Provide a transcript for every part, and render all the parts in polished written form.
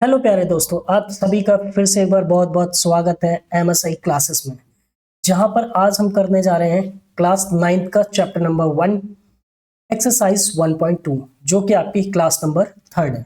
Hello प्यारे दोस्तों, आप सभी का फिर से एक बार बहुत बहुत स्वागत है एमएसआई क्लासेस में। जहां पर आज हम करने जा रहे हैं क्लास 9th का चैप्टर नंबर 1 एक्सरसाइज 1.2 जो कि आपकी क्लास नंबर 3rd है।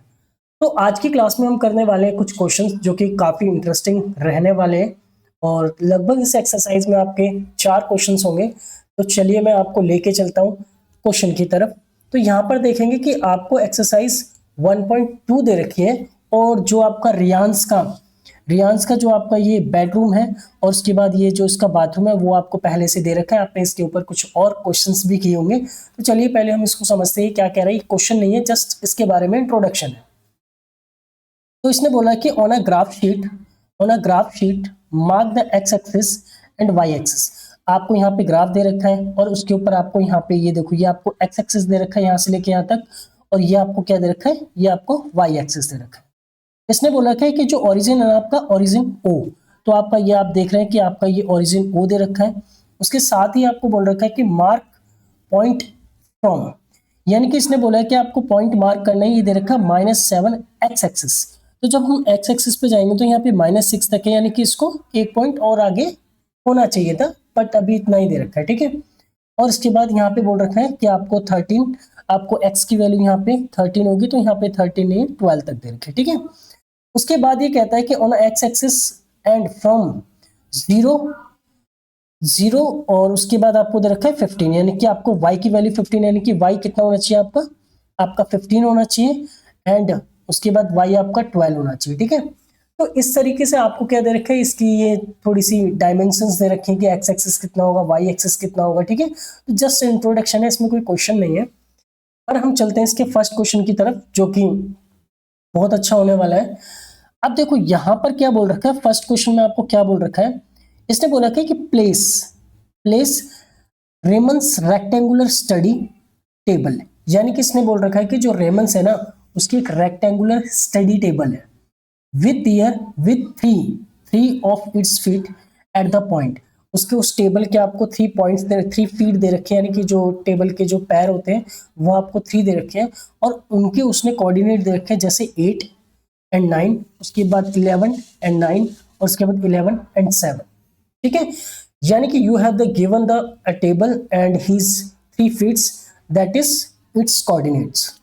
तो आज की क्लास में हम करने वाले हैं कुछ क्वेश्चंस जो कि काफ़ी इंटरेस्टिंग रहने वाले हैं और लगभग इस एक्सरसाइज में आपके 4 क्वेश्चंस होंगे। तो चलिए मैं आपको लेके चलता हूँ क्वेश्चन की तरफ। तो यहाँ पर देखेंगे कि आपको एक्सरसाइज 1.2 दे रखी है और जो आपका रियांस का जो आपका ये बेडरूम है और उसके बाद ये जो इसका बाथरूम है वो आपको पहले से दे रखा है। आपने इसके ऊपर कुछ और क्वेश्चंस भी किए होंगे। तो चलिए पहले हम इसको समझते हैं क्या कह रहा है। क्वेश्चन नहीं है, जस्ट इसके बारे में इंट्रोडक्शन है। तो इसने बोला कि on a graph sheet mark the X axis and Y axis. आपको यहाँ पे ग्राफ दे रखा है और उसके ऊपर आपको यहाँ पे ये देखो, ये आपको एक्स एक्सिस दे रखा है यहाँ से लेके यहाँ तक, और ये आपको क्या दे रखा है, ये आपको वाई एक्सिस दे रखा है। इसने बोला है कि जो ओरिजिन है आपका ओरिजिन ओ, तो आपका ये आप देख रहे हैं कि आपका ये ओरिजिन ओ दे रखा है। उसके साथ ही आपको बोल रखा है कि मार्क पॉइंट फ्रॉम, यानी कि इसने बोला है कि आपको पॉइंट मार्क करना है। ये दे रखा है -7 एक्स एक्सिस। तो जब हम एक्स एक्सिस पे जाएंगे तो यहाँ पे -6 तक है, यानी कि इसको एक पॉइंट और आगे होना चाहिए था, बट अभी इतना ही दे रखा है। ठीक है। और इसके बाद यहाँ पे बोल रखा है कि आपको 13, आपको x की वैल्यू यहाँ पे 13 होगी, तो यहाँ पे 13 नहीं 12 तक दे रखे है। ठीक है। उसके बाद ये कहता है कि on x axis and from zero zero, और उसके बाद आपको दे रखा है 15, यानी कि आपको y की वैल्यू 15, यानी कि y कितना होना चाहिए आपका 15 होना चाहिए, एंड उसके बाद y आपका 12 होना चाहिए। ठीक है। तो इस तरीके से आपको क्या दे रखा है, इसकी ये थोड़ी सी डायमेंशंस दे रखे हैं कि x एक्सिस कितना होगा, y एक्सिस कितना होगा। ठीक है। तो जस्ट इंट्रोडक्शन है, इसमें कोई क्वेश्चन नहीं है। और हम चलते हैं इसके फर्स्ट क्वेश्चन की तरफ जो कि बहुत अच्छा होने वाला है। अब देखो यहां पर क्या बोल रखा है, फर्स्ट क्वेश्चन में आपको क्या बोल रखा है। इसने बोला है कि place place remains rectangular study table, यानी कि इसने बोल रखा है कि जो रेमंस है ना उसकी एक रेक्टेंगुलर स्टडी टेबल है with three of its feet at the point. उसके उस टेबल के आपको 3 फीट दे रखे हैं, यानी कि जो टेबल के जो पैर होते हैं वो आपको 3 दे रखे हैं, और उनके उसने कोऑर्डिनेट दे रखे हैं जैसे 8 एंड 9, उसके बाद 11 एंड 9, और उसके बाद 11 एंड 7। ठीक है। यानी कि you have the given the a table and his 3 feets, that is its coordinates.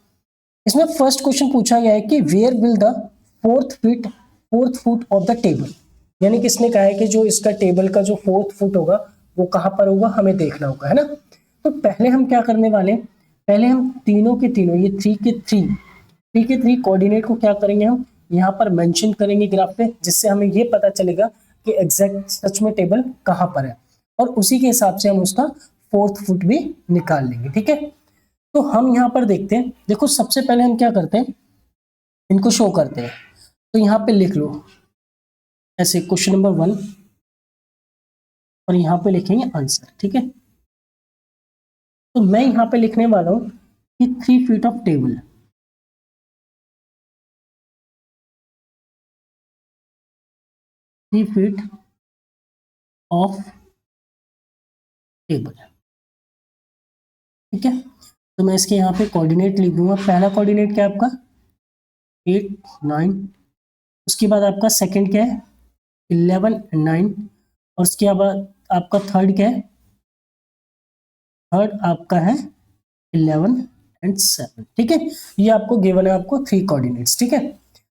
इसमें फर्स्ट क्वेश्चन पूछा गया है कि where will the fourth foot of the table, यानी कि इसने कहा है कि जो इसका टेबल का जो 4th फुट होगा वो कहां पर होगा, हमें देखना होगा, है ना। तो पहले हम क्या करने वाले हैं, पहले हम तीनों के तीनों ये 3 कोऑर्डिनेट को क्या करेंगे, हम यहाँ पर मेंशन करेंगे ग्राफ पे, जिससे हमें ये पता चलेगा कि एग्जैक्ट सच में टेबल कहां पर है, और उसी के हिसाब से हम उसका 4th फुट भी निकाल लेंगे। ठीक है। तो हम यहाँ पर देखते हैं, देखो सबसे पहले हम क्या करते हैं, इनको शो करते हैं। तो यहाँ पे लिख लो ऐसे क्वेश्चन नंबर 1, और यहाँ पे लिखेंगे आंसर। ठीक है। तो मैं यहाँ पे लिखने वाला हूँ कि 3 feet of table, 3 feet of table. ठीक है। तो मैं इसके यहाँ पे कोऑर्डिनेट लिख दूंगा। पहला कोऑर्डिनेट क्या है आपका 8 9, उसके बाद आपका सेकंड क्या है 11 9, और उसके बाद आपका थर्ड क्या है, थर्ड आपका है 11 एंड 7। ठीक है। ये आपको गिवन है, आपको 3 कोऑर्डिनेट्स। ठीक है।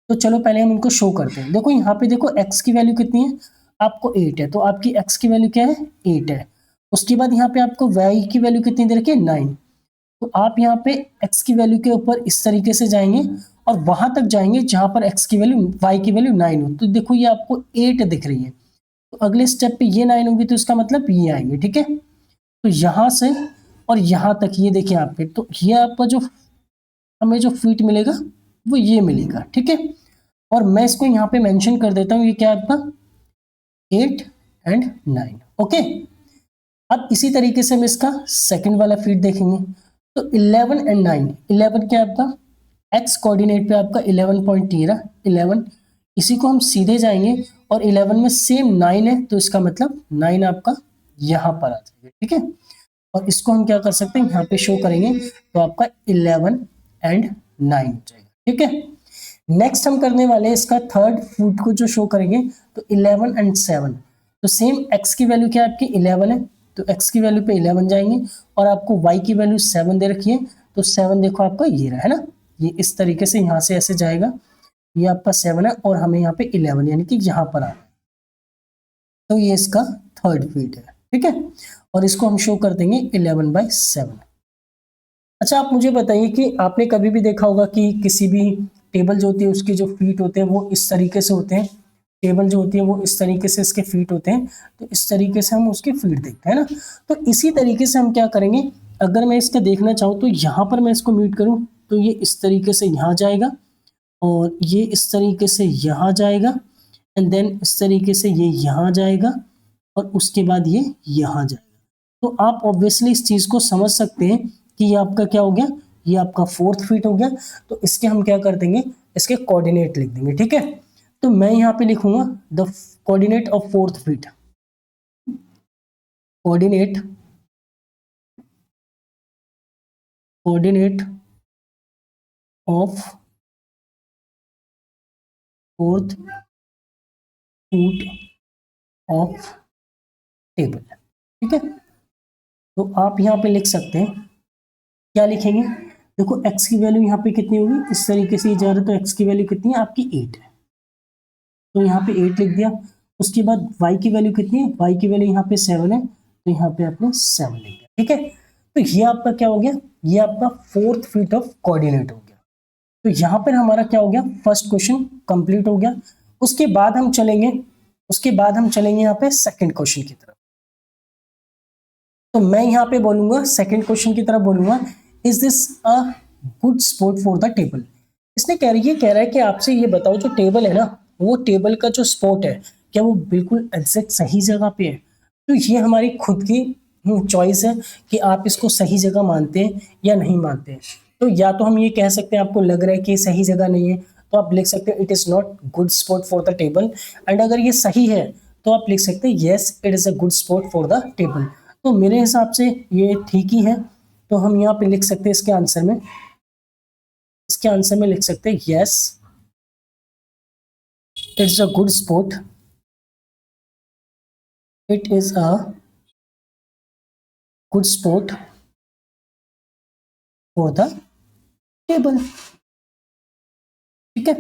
तो चलो पहले हम इनको शो करते हैं। देखो यहाँ पे देखो x की वैल्यू कितनी है, आपको 8 है, तो आपकी x की वैल्यू क्या है 8 है। उसके बाद यहाँ पे आपको y की वैल्यू कितनी दे रखी है 9, तो आप यहाँ पे x की वैल्यू के ऊपर इस तरीके से जाएंगे और वहां तक जाएंगे जहां पर x की वैल्यू y की वैल्यू 9 हो। तो देखो ये आपको 8 दिख रही है, तो अगले स्टेप पे ये 9 होगी, तो इसका मतलब ये आएंगे। ठीक है। तो यहां से और यहां तक ये देखिए यहाँ पे, तो ये आपका जो हमें जो फीट मिलेगा वो ये मिलेगा। ठीक है। और मैं इसको यहाँ पे मेंशन कर देता हूँ, ये क्या है आपका 8 एंड 9। ओके। अब इसी तरीके से हम इसका सेकंड वाला फीट देखेंगे। तो 11 एंड 9, 11 क्या है आपका x कोऑर्डिनेट पे आपका 11.13, 11, इसी को हम सीधे जाएंगे और 11 में सेम 9 है, तो इसका मतलब 9 आपका यहाँ पर आ जाएगा। ठीक है। और इसको हम क्या कर सकते हैं, यहाँ पे शो करेंगे, तो आपका 11 एंड 9 हो जाएगा। ठीक है। नेक्स्ट हम करने वाले हैं इसका थर्ड फुट को जो शो करेंगे, तो 11 एंड 7। तो सेम x की वैल्यू क्या है आपकी 11 है, तो x की वैल्यू पे 11 जाएंगे, और आपको y की वैल्यू 7 दे रखी है, तो 7 देखो आपका ये रहा है ना, ये इस तरीके से यहाँ से ऐसे जाएगा, ये आपका 7 है और हमें यहाँ पे 11 यानी कि यहाँ पर आ, तो ये इसका थर्ड फीट है, ठीक है। और इसको हम शो कर देंगे 11/7। अच्छा आप मुझे बताइए कि आपने कभी भी देखा होगा कि किसी भी टेबल जो होती है उसके जो फीट होते हैं वो इस तरीके से होते हैं, टेबल जो होती है वो इस तरीके से इसके फीट होते हैं, तो इस तरीके से हम उसके फीट देखते हैं ना। तो इसी तरीके से हम क्या करेंगे, अगर मैं इसका देखना चाहूँ तो यहाँ पर मैं इसको म्यूट करूँ तो ये इस तरीके से यहाँ जाएगा, और ये इस तरीके से यहाँ जाएगा, एंड देन इस तरीके से ये यहाँ जाएगा, और उसके बाद ये यहाँ जाएगा। तो आप ऑब्वियसली इस चीज को समझ सकते हैं कि ये आपका क्या हो गया, ये आपका फोर्थ फीट हो गया। तो इसके हम क्या कर देंगे, इसके कोऑर्डिनेट लिख देंगे, ठीक है। तो मैं यहाँ पे लिखूंगा the coordinate of fourth feet, coordinate coordinate of fourth foot of table, ठीक है। तो आप यहाँ पे लिख सकते हैं, क्या लिखेंगे, देखो x की वैल्यू यहाँ पे कितनी होगी, इस तरीके से ये जा रहा है, तो x की वैल्यू कितनी है आपकी 8 है, तो यहाँ पे 8 लिख दिया। उसके बाद y की वैल्यू कितनी है, y की वैल्यू यहाँ पे 7 है, तो यहाँ पे आपने 7 लिख दिया, ठीक है। तो ये आपका क्या हो गया, ये आपका फोर्थ फीट ऑफ कोऑर्डिनेट हो गया। तो यहाँ पर हमारा क्या हो गया, फर्स्ट क्वेश्चन कंप्लीट हो गया। उसके बाद हम चलेंगे यहाँ पे सेकंड क्वेश्चन की तरफ। तो मैं यहाँ पे बोलूंगा सेकंड क्वेश्चन की तरफ बोलूंगा, is this a good spot for the table. इसने कह रहा है कि आपसे ये बताओ जो टेबल है ना, वो टेबल का जो स्पॉट है क्या वो बिल्कुल एग्जैक्ट सही जगह पे है। तो ये हमारी खुद की चॉइस है कि आप इसको सही जगह मानते हैं या नहीं मानते हैं। तो या तो हम ये कह सकते हैं आपको लग रहा है कि सही जगह नहीं है, तो आप लिख सकते हैं it is not good spot for the table. And अगर ये सही है तो आप लिख सकते हैं yes it is a good spot for the table. तो मेरे हिसाब से ये ठीक ही है, तो हम यहाँ पे लिख सकते हैं इसके आंसर में लिख सकते हैं yes it's a good spot, it is a good spot for the table, ठीक है।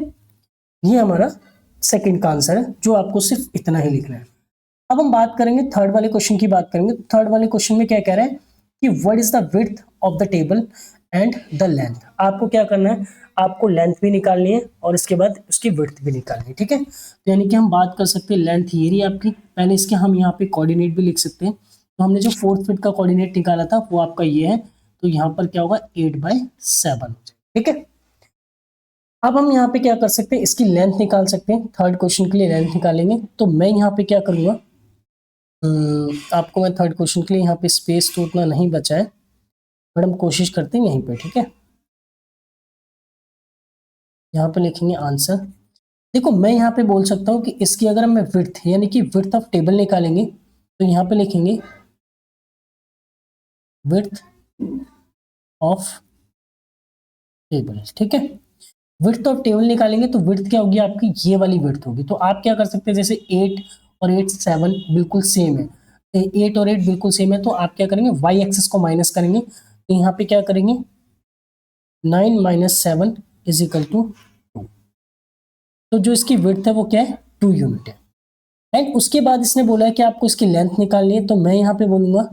ये हमारा सेकंड का आंसर है, जो आपको सिर्फ इतना ही लिखना है। अब हम बात करेंगे थर्ड वाले क्वेश्चन की बात करेंगे। थर्ड वाले क्वेश्चन में क्या कह रहा है कि what is the width of the table and the length. आपको क्या करना है, आपको लेंथ भी निकालनी है और इसके बाद उसकी विड्थ भी निकालनी है, ठीक है। तो यानी कि हम बात कर सकते हैं लेंथ ये रही आपकी, पहले इसके हम यहाँ पे कोऑर्डिनेट भी लिख सकते हैं। तो हमने जो फोर्थ फीट का कोऑर्डिनेट निकाला था वो आपका ये है, तो यहाँ पर क्या होगा 8/7, ठीक है। अब हम यहाँ पे क्या कर सकते हैं, इसकी लेंथ निकाल सकते हैं। थर्ड क्वेश्चन के लिए लेंथ निकालेंगे, तो मैं यहाँ पे क्या करूँगा, आपको मैं थर्ड क्वेश्चन के लिए यहाँ पे स्पेस तो उतना नहीं बचा है, बट हम कोशिश करते हैं यहीं पे, ठीक है। यहाँ पे लिखेंगे आंसर। देखो मैं यहाँ पे बोल सकता हूँ कि इसकी अगर हम विड्थ यानी कि विड्थ ऑफ टेबल निकालेंगे, तो यहाँ पे लिखेंगे विड्थ ऑफ टेबल, ठीक है। विड्थ ऑफ टेबल निकालेंगे तो विड्थ क्या होगी आपकी, ये वाली विड्थ होगी। तो आप क्या कर सकते हैं, जैसे 8 और 8 7 बिल्कुल सेम है, 8 और 8 बिल्कुल सेम है, तो आप क्या करेंगे वाई एक्सिस को माइनस करेंगे, तो यहाँ पे क्या करेंगे 9 - 7 इज इक्वल टू 2। तो जो इसकी विड्थ है वो क्या है 2 यूनिट है। एंड उसके बाद इसने बोला है कि आपको इसकी लेंथ निकालनी है, तो मैं यहाँ पे बोलूंगा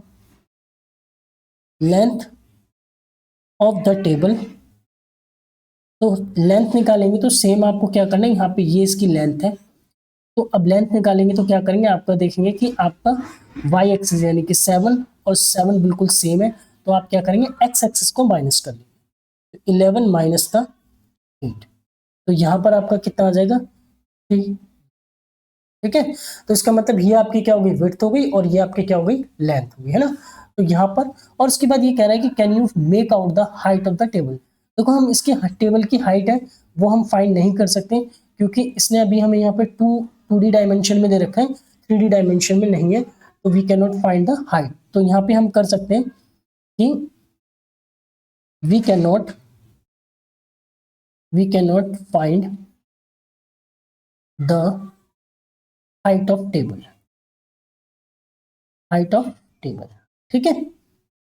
लेंथ ऑफ द टेबल। तो लेंथ निकालेंगे तो सेम आपको क्या करना है, यहाँ पे ये इसकी लेंथ है, तो अब लेंथ निकालेंगे तो क्या करेंगे, आपका देखेंगे कि आपका वाई एक्सिस यानी कि 7 और 7 बिल्कुल सेम है, तो आप क्या करेंगे एक्स एक्सिस को माइनस कर लेंगे, 11 माइनस का 8, तो यहाँ पर आपका कितना आ जाएगा 3, ठीक है। तो इसका मतलब ये आपकी क्या हो गई विड्थ हो गई, और ये आपकी क्या हो गई लेंथ हो गई, है ना। तो यहाँ पर और उसके बाद ये कह रहा है कि can you make out the height of the table. देखो हम इसके टेबल की हाइट है वो हम फाइंड नहीं कर सकते, क्योंकि इसने अभी हमें यहाँ पे 2D डायमेंशन में दे रखा है, 3D डायमेंशन में नहीं है, तो we can not find the height. तो यहाँ पे हम कर सकते हैं कि we can not find the height of table, height of table, ठीक है।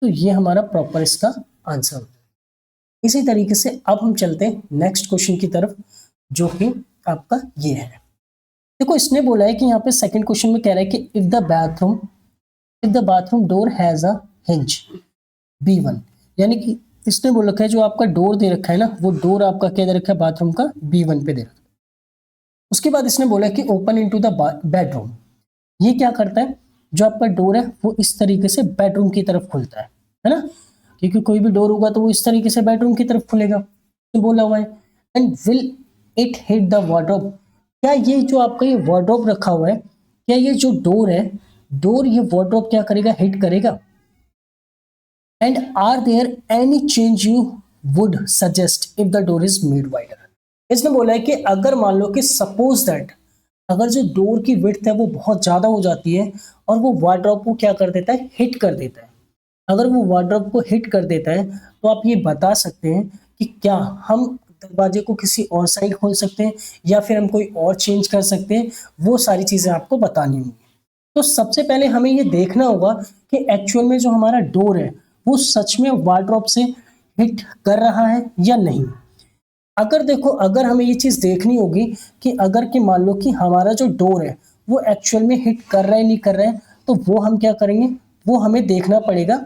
तो ये हमारा प्रॉपर इसका आंसर होता है। इसी तरीके से अब हम चलते हैं नेक्स्ट क्वेश्चन की तरफ, जो कि आपका ये है। देखो इसने बोला है कि यहाँ पे सेकंड क्वेश्चन में कह रहा है कि if the bathroom door has a hinge B1, यानी कि इसने बोल रखा है जो आपका डोर दे रखा है ना, वो डोर आपका क्या दे रखा है बाथरूम का B1 पे दे रखा है। उसके बाद इसने बोला कि ओपन इनटू द बेडरूम, ये क्या करता है, जो आपका डोर है वो इस तरीके से बेडरूम की तरफ खुलता है ना, क्योंकि कोई भी डोर होगा तो वो इस तरीके से बेडरूम की तरफ खुलेगा, तो बोला हुआ है। And will it hit the wardrobe, क्या ये जो आपका ये वार्डरोब रखा हुआ है, क्या ये जो डोर है, डोर ये वार्डरोब क्या करेगा, हिट करेगा। And are there any change you would suggest if the door is made wider, इसने बोला है कि अगर मान लो कि सपोज दैट अगर जो डोर की विड्थ है वो बहुत ज्यादा हो जाती है और वो वार्डरोब को क्या कर देता है, हिट कर देता है, अगर वो वार्डरोब को हिट कर देता है तो आप ये बता सकते हैं कि क्या हम दरवाजे को किसी और साइड खोल सकते हैं या फिर हम कोई और चेंज कर सकते हैं, वो सारी चीजें आपको बतानी होंगी। तो सबसे पहले हमें ये देखना होगा कि एक्चुअल में जो हमारा डोर है वो सच में वार्डरोब से हिट कर रहा है या नहीं। अगर देखो अगर हमें ये चीज देखनी होगी कि अगर कि मान लो कि हमारा जो डोर है वो एक्चुअल में हिट कर रहा है नहीं कर रहा है, तो वो हम क्या करेंगे, वो हमें देखना पड़ेगा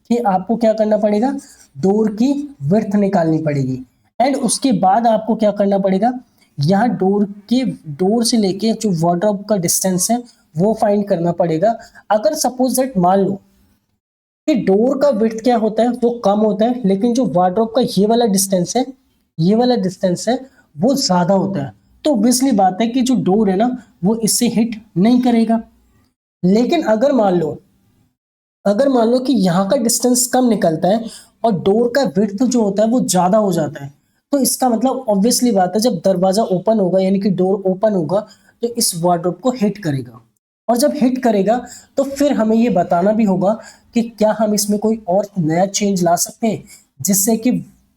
कि आपको क्या करना पड़ेगा, डोर की विड्थ निकालनी पड़ेगी। एंड उसके बाद आपको क्या करना पड़ेगा, यहाँ डोर से लेके जो वार्डरोब का डिस्टेंस है वो फाइंड करना पड़ेगा। अगर सपोज दैट मान लो कि डोर का विड्थ क्या होता है वो कम होता है, लेकिन जो वार्डरोब का ये वाला डिस्टेंस है, ये वाला डिस्टेंस है वो ज्यादा होता है, तो ऑब्वियसली बात है कि जो डोर है ना वो इससे हिट नहीं करेगा। लेकिन अगर मान लो कि यहाँ का डिस्टेंस कम निकलता है और डोर का विड्थ जो होता है वो ज्यादा हो जाता है, तो इसका मतलब ऑब्वियसली बात है जब दरवाजा ओपन होगा यानी कि डोर ओपन होगा तो इस वार्डरोब को हिट करेगा। और जब हिट करेगा तो फिर हमें ये बताना भी होगा कि क्या हम इसमें कोई और नया चेंज ला सकते हैं जिससे कि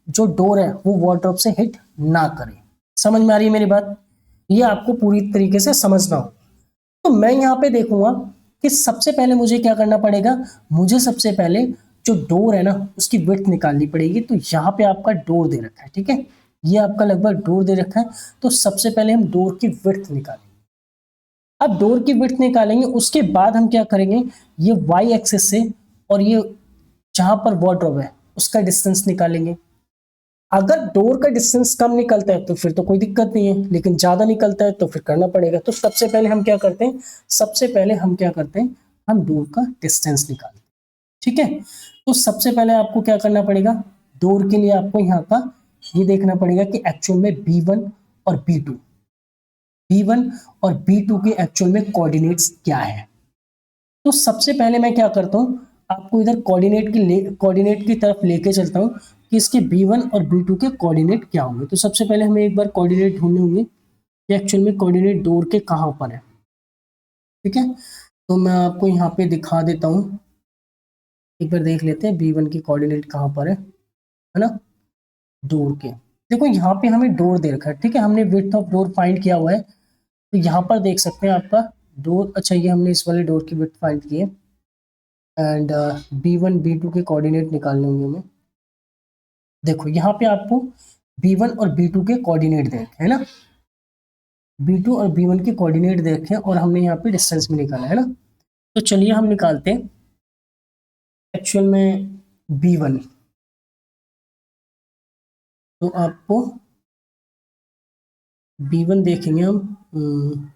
जो डोर है वो वार्डरोब से हिट ना करे। समझ में आ रही है मेरी बात, ये आपको पूरी तरीके से समझना होगा। तो मैं यहाँ पे देखूंगा कि सबसे पहले मुझे क्या करना पड़ेगा, मुझे सबसे पहले जो डोर है ना उसकी विड्थ निकालनी पड़ेगी। तो यहाँ पे आपका डोर दे रखा है, ठीक है, ये आपका लगभग डोर दे रखा है। तो सबसे पहले हम डोर की विड्थ निकालेंगे। अब डोर की विड्थ निकालेंगे उसके बाद हम क्या करेंगे, ये वाई एक्सिस से और ये जहां पर वार्डरोब है उसका डिस्टेंस निकालेंगे। अगर डोर का डिस्टेंस कम निकलता है तो फिर तो कोई दिक्कत नहीं है, लेकिन ज्यादा निकलता है तो फिर करना पड़ेगा। तो सबसे पहले हम क्या करते हैं, हम डोर का डिस्टेंस निकालते हैं, ठीक है। तो सबसे पहले आपको क्या करना पड़ेगा, डोर के लिए आपको यहाँ का ये देखना पड़ेगा कि एक्चुअल में और बी वन और B2 के एक्चुअल में कोऑर्डिनेट्स क्या है। तो सबसे पहले मैं क्या करता हूँ, आपको इधर कोऑर्डिनेट की तरफ लेके चलता हूँ कि इसके B1 और B2 के कोऑर्डिनेट क्या होंगे। तो सबसे पहले हमें एक बार कोऑर्डिनेट ढूंढने होंगे कि एक्चुअल में कोऑर्डिनेट डोर के कहाँ पर है, ठीक है। तो मैं आपको यहाँ पे दिखा देता हूँ, एक बार देख लेते हैं B1 की कोऑर्डिनेट कहाँ पर है ना, डोर के। देखो यहाँ पे हमें डोर दे रखा है, ठीक है, हमने विड्थ ऑफ डोर फाइंड किया हुआ है। तो यहाँ पर देख सकते हैं आपका डोर, अच्छा ये हमने इस वाले डोर की विड्थ फाइंड की है। एंड B1 B2 के कोऑर्डिनेट निकालने होंगे हमें। देखो यहाँ पे आपको B1 और B2 के कोऑर्डिनेट दे रखे है ना, B2 और B1 के कोऑर्डिनेट दे रखे हैं और हमने यहाँ पे डिस्टेंस भी निकाला है ना। तो चलिए हम निकालते हैं एक्चुअल में B1। तो आपको B1 देखेंगे हम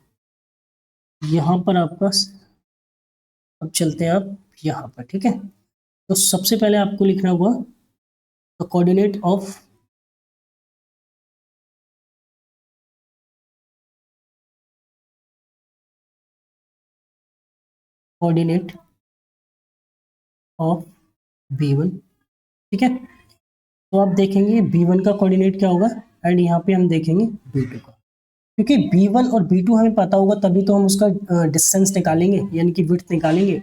यहाँ पर आपका, अब चलते हैं आप यहाँ पर, ठीक है। तो सबसे पहले आपको लिखना होगा द कोऑर्डिनेट ऑफ B1, ठीक है। तो आप देखेंगे B1 का कोऑर्डिनेट क्या होगा एंड यहाँ पे हम देखेंगे B2 का, क्योंकि B1 और B2 हमें पता होगा तभी तो हम उसका डिस्टेंस निकालेंगे यानी कि विड्थ निकालेंगे।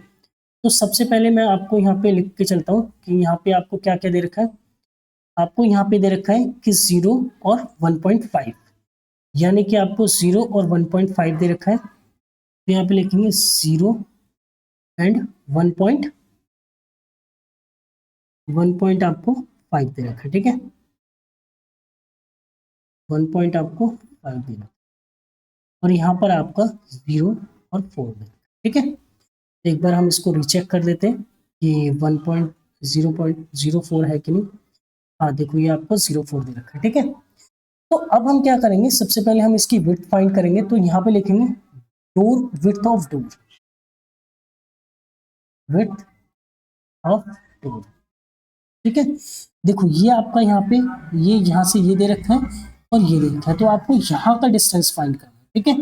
तो सबसे पहले मैं आपको यहाँ पे लिख के चलता हूँ कि यहाँ पे आपको क्या क्या दे रखा है, आपको यहाँ पे दे रखा है कि 0 और 1.5, यानी कि आपको 0 और 1.5 दे रखा है, तो यहाँ पे लिखेंगे 0 एंड 1 पॉइंट आपको 5 दे रखा है, ठीक है, 1 पॉइंट आपको 5 दे रखा है, और यहाँ पर आपका 0 और 4 दे रखा है, ठीक है। एक बार हम इसको रीचेक कर लेते हैं कि 1.0.04 है कि नहीं। हाँ देखो ये आपको 0.4 दे रखा है, ठीक है। तो अब हम क्या करेंगे, सबसे पहले हम इसकी विड्थ फाइंड करेंगे, तो यहाँ पे लिखेंगे door width of door, width of door, ठीक है। देखो ये आपका यहाँ पे ये यहाँ से ये दे रखा है और ये दे रखा है, तो आपको यहाँ का डिस्टेंस फाइंड करना है, ठीक है।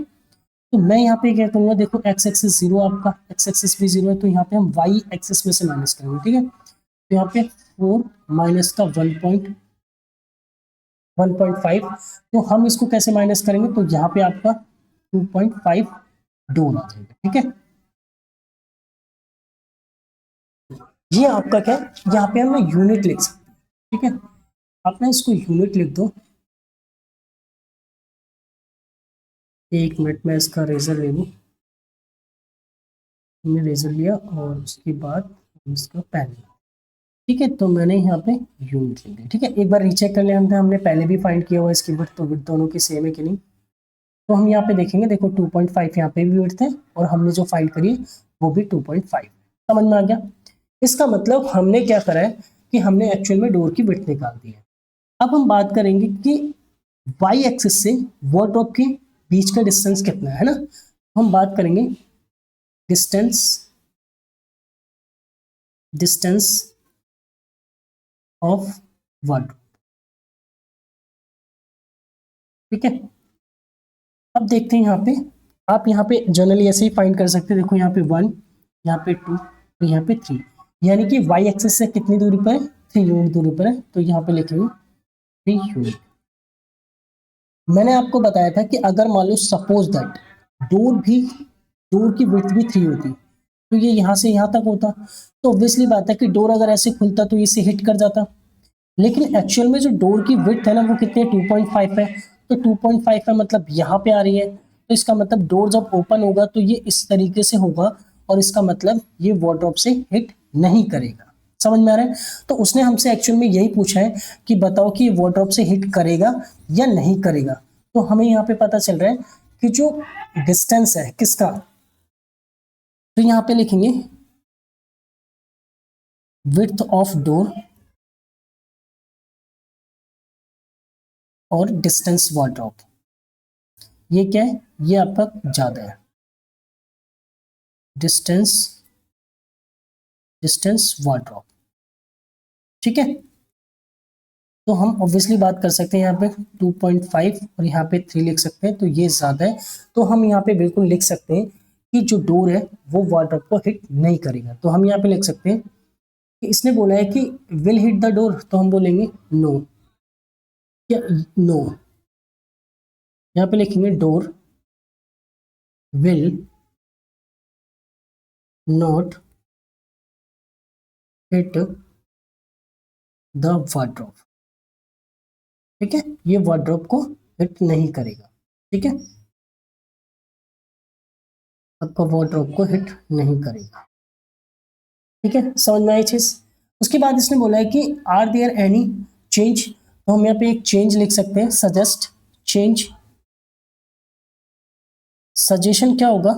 तो मैं यहाँ पे क्या करूंगा, देखो एक्स एक्सिस 0 आपका, एक्स एक्सिस भी 0 है, तो यहाँ पे हम वाई एक्सिस में से माइनस करेंगे, ठीक है। तो यहाँ पे 4 माइनस का 1.5, तो हम इसको कैसे माइनस करेंगे, तो यहाँ पे आपका 2.5 डोर आ जाएगा, ठीक है। ये आपका क्या है, यहाँ पे हम ना यूनिट लिख सकते हैं, ठीक है। आप ना इसको यूनिट लिख दो, 1 मिनट में इसका रेजर ले लूँ, मैंने रेजर लिया और उसके बाद इसका पेन, ठीक है। तो मैंने यहाँ पे यूनिट लिख दिया, ठीक है। एक बार रीचेक कर लेते हैं, हमने पहले भी फाइंड किया हुआ इसकी विड्थ, तो विड्थ दोनों की सेम है कि नहीं। तो हम यहाँ पे देखेंगे, देखो 2.5 यहाँ पे भी विड्थ है और हमने जो फाइंड करी है वो भी 2.5, समझ में आ गया। इसका मतलब हमने क्या करा है कि हमने एक्चुअल में डोर की विड्थ निकाल दी है। अब हम बात करेंगे कि वाई एक्सिस से वार्डरोब के बीच का डिस्टेंस कितना है ना। हम बात करेंगे डिस्टेंस ऑफ वार्डरोब, ठीक है। अब देखते हैं यहाँ पे, आप यहाँ पे जनरली ऐसे ही फाइंड कर सकते हैं, देखो यहाँ पे 1, यहाँ पे 2, तो यहाँ पे 3, यानी कि वाई एक्सिस से कितनी दूरी पर है, 3 यूनिट दूरी पर है, तो यहाँ पे लिखेंगे 3 यूनिट। मैंने आपको बताया था कि अगर मान लो सपोज दैट डोर की विड्थ भी 3 होती, तो ये यहाँ से यहाँ तक होता, तो ऑब्वियसली बात है कि डोर अगर ऐसे खुलता तो इसे हिट कर जाता, लेकिन एक्चुअल में जो डोर की विड्थ है ना वो कितनी है, 2.5 है, तो 2.5 है मतलब यहाँ पे आ रही है, तो इसका मतलब डोर जब ओपन होगा तो ये इस तरीके से होगा, और इसका मतलब ये वार्डरोब से हिट नहीं करेगा, समझ में आ रहा है। तो उसने हमसे एक्चुअल में यही पूछा है कि बताओ कि वार्डरोब से हिट करेगा या नहीं करेगा। तो हमें यहाँ पे पता चल रहा है कि जो डिस्टेंस है किसका, तो यहाँ पे लिखेंगे विड्थ ऑफ डोर और डिस्टेंस वार्डरोब, ये क्या है, ये आपका ज्यादा है, डिस्टेंस वार्डरोब, ठीक है। तो हम ऑब्वियसली बात कर सकते हैं यहाँ पे 2.5 और यहाँ पे 3 लिख सकते हैं, तो ये ज्यादा है, तो हम यहाँ पे बिल्कुल लिख सकते हैं कि जो डोर है वो वार्डरोब को हिट नहीं करेगा। तो हम यहाँ पे लिख सकते हैं कि इसने बोला है कि विल हिट द डोर, तो हम बोलेंगे नो, या नो, यहाँ पे लिखेंगे door will not hit the wardrobe, ठीक है, ये वार्डरोब को हिट नहीं करेगा, ठीक है, आपका वार्डरोब को हिट नहीं करेगा, ठीक है, समझ में आई चीज। उसके बाद इसने बोला है कि आर देयर एनी चेंज, तो हम यहाँ पे एक चेंज लिख सकते हैं, सजेस्ट चेंज, सजेशन क्या होगा,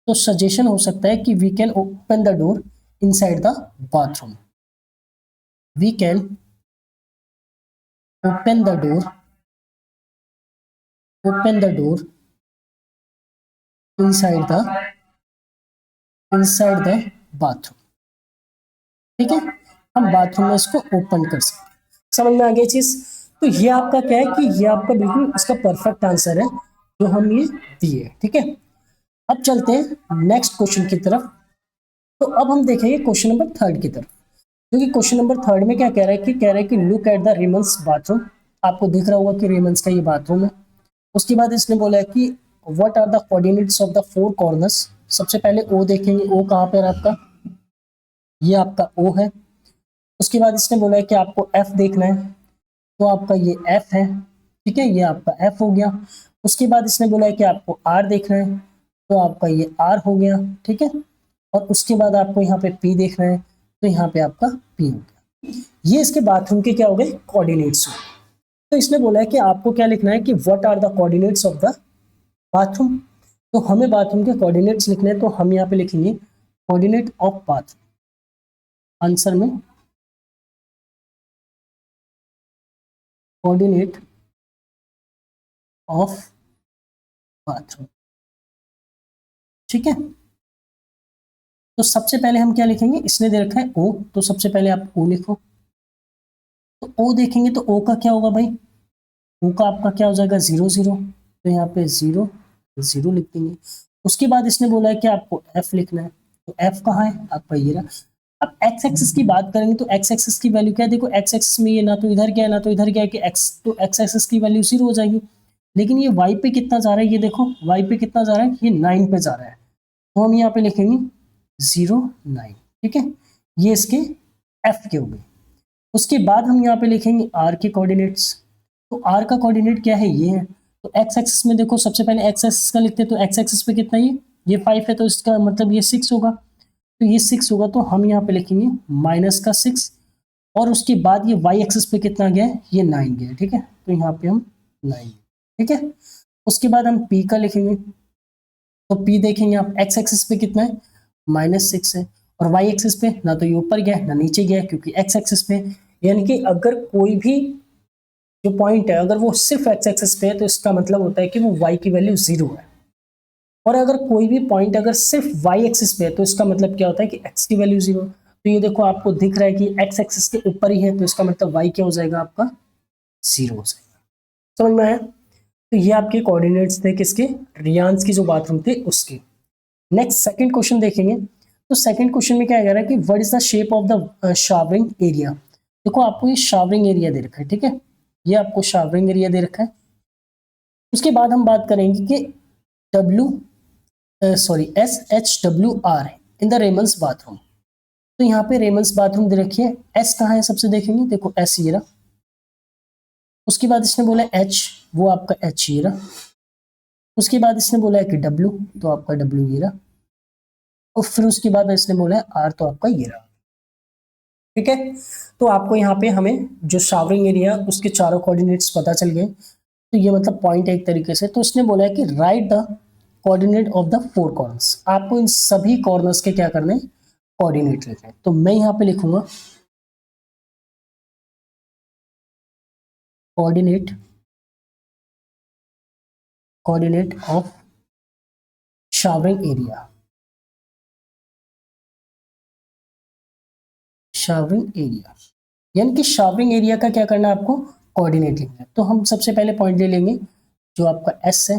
तो सजेशन हो सकता है कि we can open the door inside the bathroom, we can open the door inside the bathroom, ठीक है, हम बाथरूम में इसको ओपन कर सकते हैं, समझ में आ गई चीज। तो ये आपका क्या है कि ये आपका बिल्कुल इसका परफेक्ट आंसर है जो हम ये दिए, ठीक है। अब चलते हैं नेक्स्ट क्वेश्चन की तरफ। तो अब हम देखेंगे क्वेश्चन नंबर 3 की तरफ, क्योंकि क्वेश्चन नंबर 3 में क्या कह रहा है कि लुक एट द रेमंस बाथरूम, आपको दिख रहा होगा कि रेमंस का ये बाथरूम है। उसके बाद इसने बोला है कि what are the coordinates of the 4 corners, सबसे पहले ओ देखेंगे, ओ कहाँ पे है आपका, ये आपका ओ है। उसके बाद इसने बोला है कि आपको एफ देखना है, तो आपका ये एफ है। ठीक है, ये आपका एफ हो गया। उसके बाद इसने बोला है कि आपको आर देखना है, तो आपका ये आर हो गया, ठीक है। और उसके बाद आपको यहाँ पे पी देखना है, तो यहाँ पे आपका पी हो गया। ये इसके बाथरूम के क्या हो गए, कोऑर्डिनेट्स हो गए। तो इसने बोला है कि आपको क्या लिखना है कि what are the coordinates of the bathroom. तो हमें बाथरूम के कोऑर्डिनेट्स लिखने हैं, तो हम यहाँ पे लिखेंगे कोऑर्डिनेट ऑफ बाथरूम। आंसर में कोऑर्डिनेट ऑफ बाथरूम, ठीक है। तो सबसे पहले हम क्या लिखेंगे, इसने दे रखा है ओ, तो सबसे पहले आप ओ लिखो। तो ओ देखेंगे तो ओ का क्या होगा भाई, ओ का आपका क्या हो जाएगा 0 0, तो यहाँ पे 0 0 लिख देंगे। उसके बाद इसने बोला है कि आपको एफ लिखना है, तो एफ कहाँ है आपका ये रहा। अब एक्स एक्सिस की बात करेंगे तो एक्स एक्सिस की वैल्यू क्या है, देखो एक्स एक्सिस में ये ना तो इधर क्या है ना तो इधर क्या है कि एक्स, तो एक्स एक्सिस की वैल्यू 0 हो जाएगी। लेकिन ये वाई पे कितना जा रहा है, ये देखो वाई पे कितना जा रहा है, ये 9 पे जा रहा है, तो हम यहाँ पे लिखेंगे 0 9, ठीक है। ये इसके एफ के हो गए। उसके बाद हम यहाँ पे लिखेंगे आर के कोऑर्डिनेट्स। तो आर का कोऑर्डिनेट क्या है, ये है। तो एक्स एक्सिस में देखो सबसे पहले एक्स एक्सिस का लिखते हैं, तो एक्स एक्सिस पे कितना ये 5 है, तो इसका मतलब ये 6 होगा। तो ये 6 होगा, तो हम यहाँ पे लिखेंगे -6। और उसके बाद ये वाई एक्सिस पे कितना गया है, ये 9 गया है, ठीक है। तो यहाँ पे हम 9, ठीक है। उसके बाद हम पी का लिखेंगे, तो पी देखेंगे आप एक्स एक्सिस पे कितना है -6 है, और वाई एक्सिस पे ना तो ये ऊपर गया ना नीचे गया, क्योंकि एक्स एक्सिस पे, यानी कि अगर कोई भी जो पॉइंट है अगर वो सिर्फ एक्स एक्सिस पे है, तो इसका मतलब होता है कि वो वाई की वैल्यू 0 है। और अगर कोई भी पॉइंट अगर सिर्फ वाई एक्सिस पे है, तो इसका मतलब क्या होता है कि एक्स की वैल्यू 0। तो ये देखो आपको दिख रहा है कि एक्स एक्सिस के ऊपर ही है, तो इसका मतलब वाई क्या हो जाएगा आपका 0 हो जाएगा। समझ में आया। तो ये आपके कोऑर्डिनेट्स थे किसके, रियांस की जो बाथरूम थे उसके। नेक्स्ट सेकंड क्वेश्चन देखेंगे। तो सेकंड क्वेश्चन में क्या कह रहा है कि what is the shape of the showering area. देखो आपको ये शावरिंग एरिया दे रखा है, ठीक है। ये आपको शावरिंग एरिया दे रखा है। उसके बाद हम बात करेंगे कि SHWR in the Raymond's bathroom. तो यहाँ पे रेमंड्स बाथरूम दे रखी है, एस कहाँ है सबसे देखेंगे, देखो एस ये रहा। उसके बाद इसने बोला एच, वो आपका एच ये रहा। उसके बाद इसने बोला है कि डब्ल्यू, तो आपका डब्ल्यू ये रहा। और फिर उसके बाद इसने बोला है आर, तो आपका ये रहा, ठीक है। तो आपको यहाँ पे हमें जो शावरिंग एरिया उसके चारों कोऑर्डिनेट्स पता चल गए। तो ये मतलब पॉइंट है एक तरीके से। तो इसने बोला है कि right the coordinate of the 4 corners. आपको इन सभी कॉर्नर्स के क्या करने, कोऑर्डिनेट लिखने। तो मैं यहाँ पे लिखूंगा कोऑर्डिनेट ऑफ शावरिंग एरिया, यानी कि शावरिंग एरिया का क्या करना है आपको, कोऑर्डिनेट लिखना है। तो हम सबसे पहले पॉइंट ले लेंगे जो आपका एस है।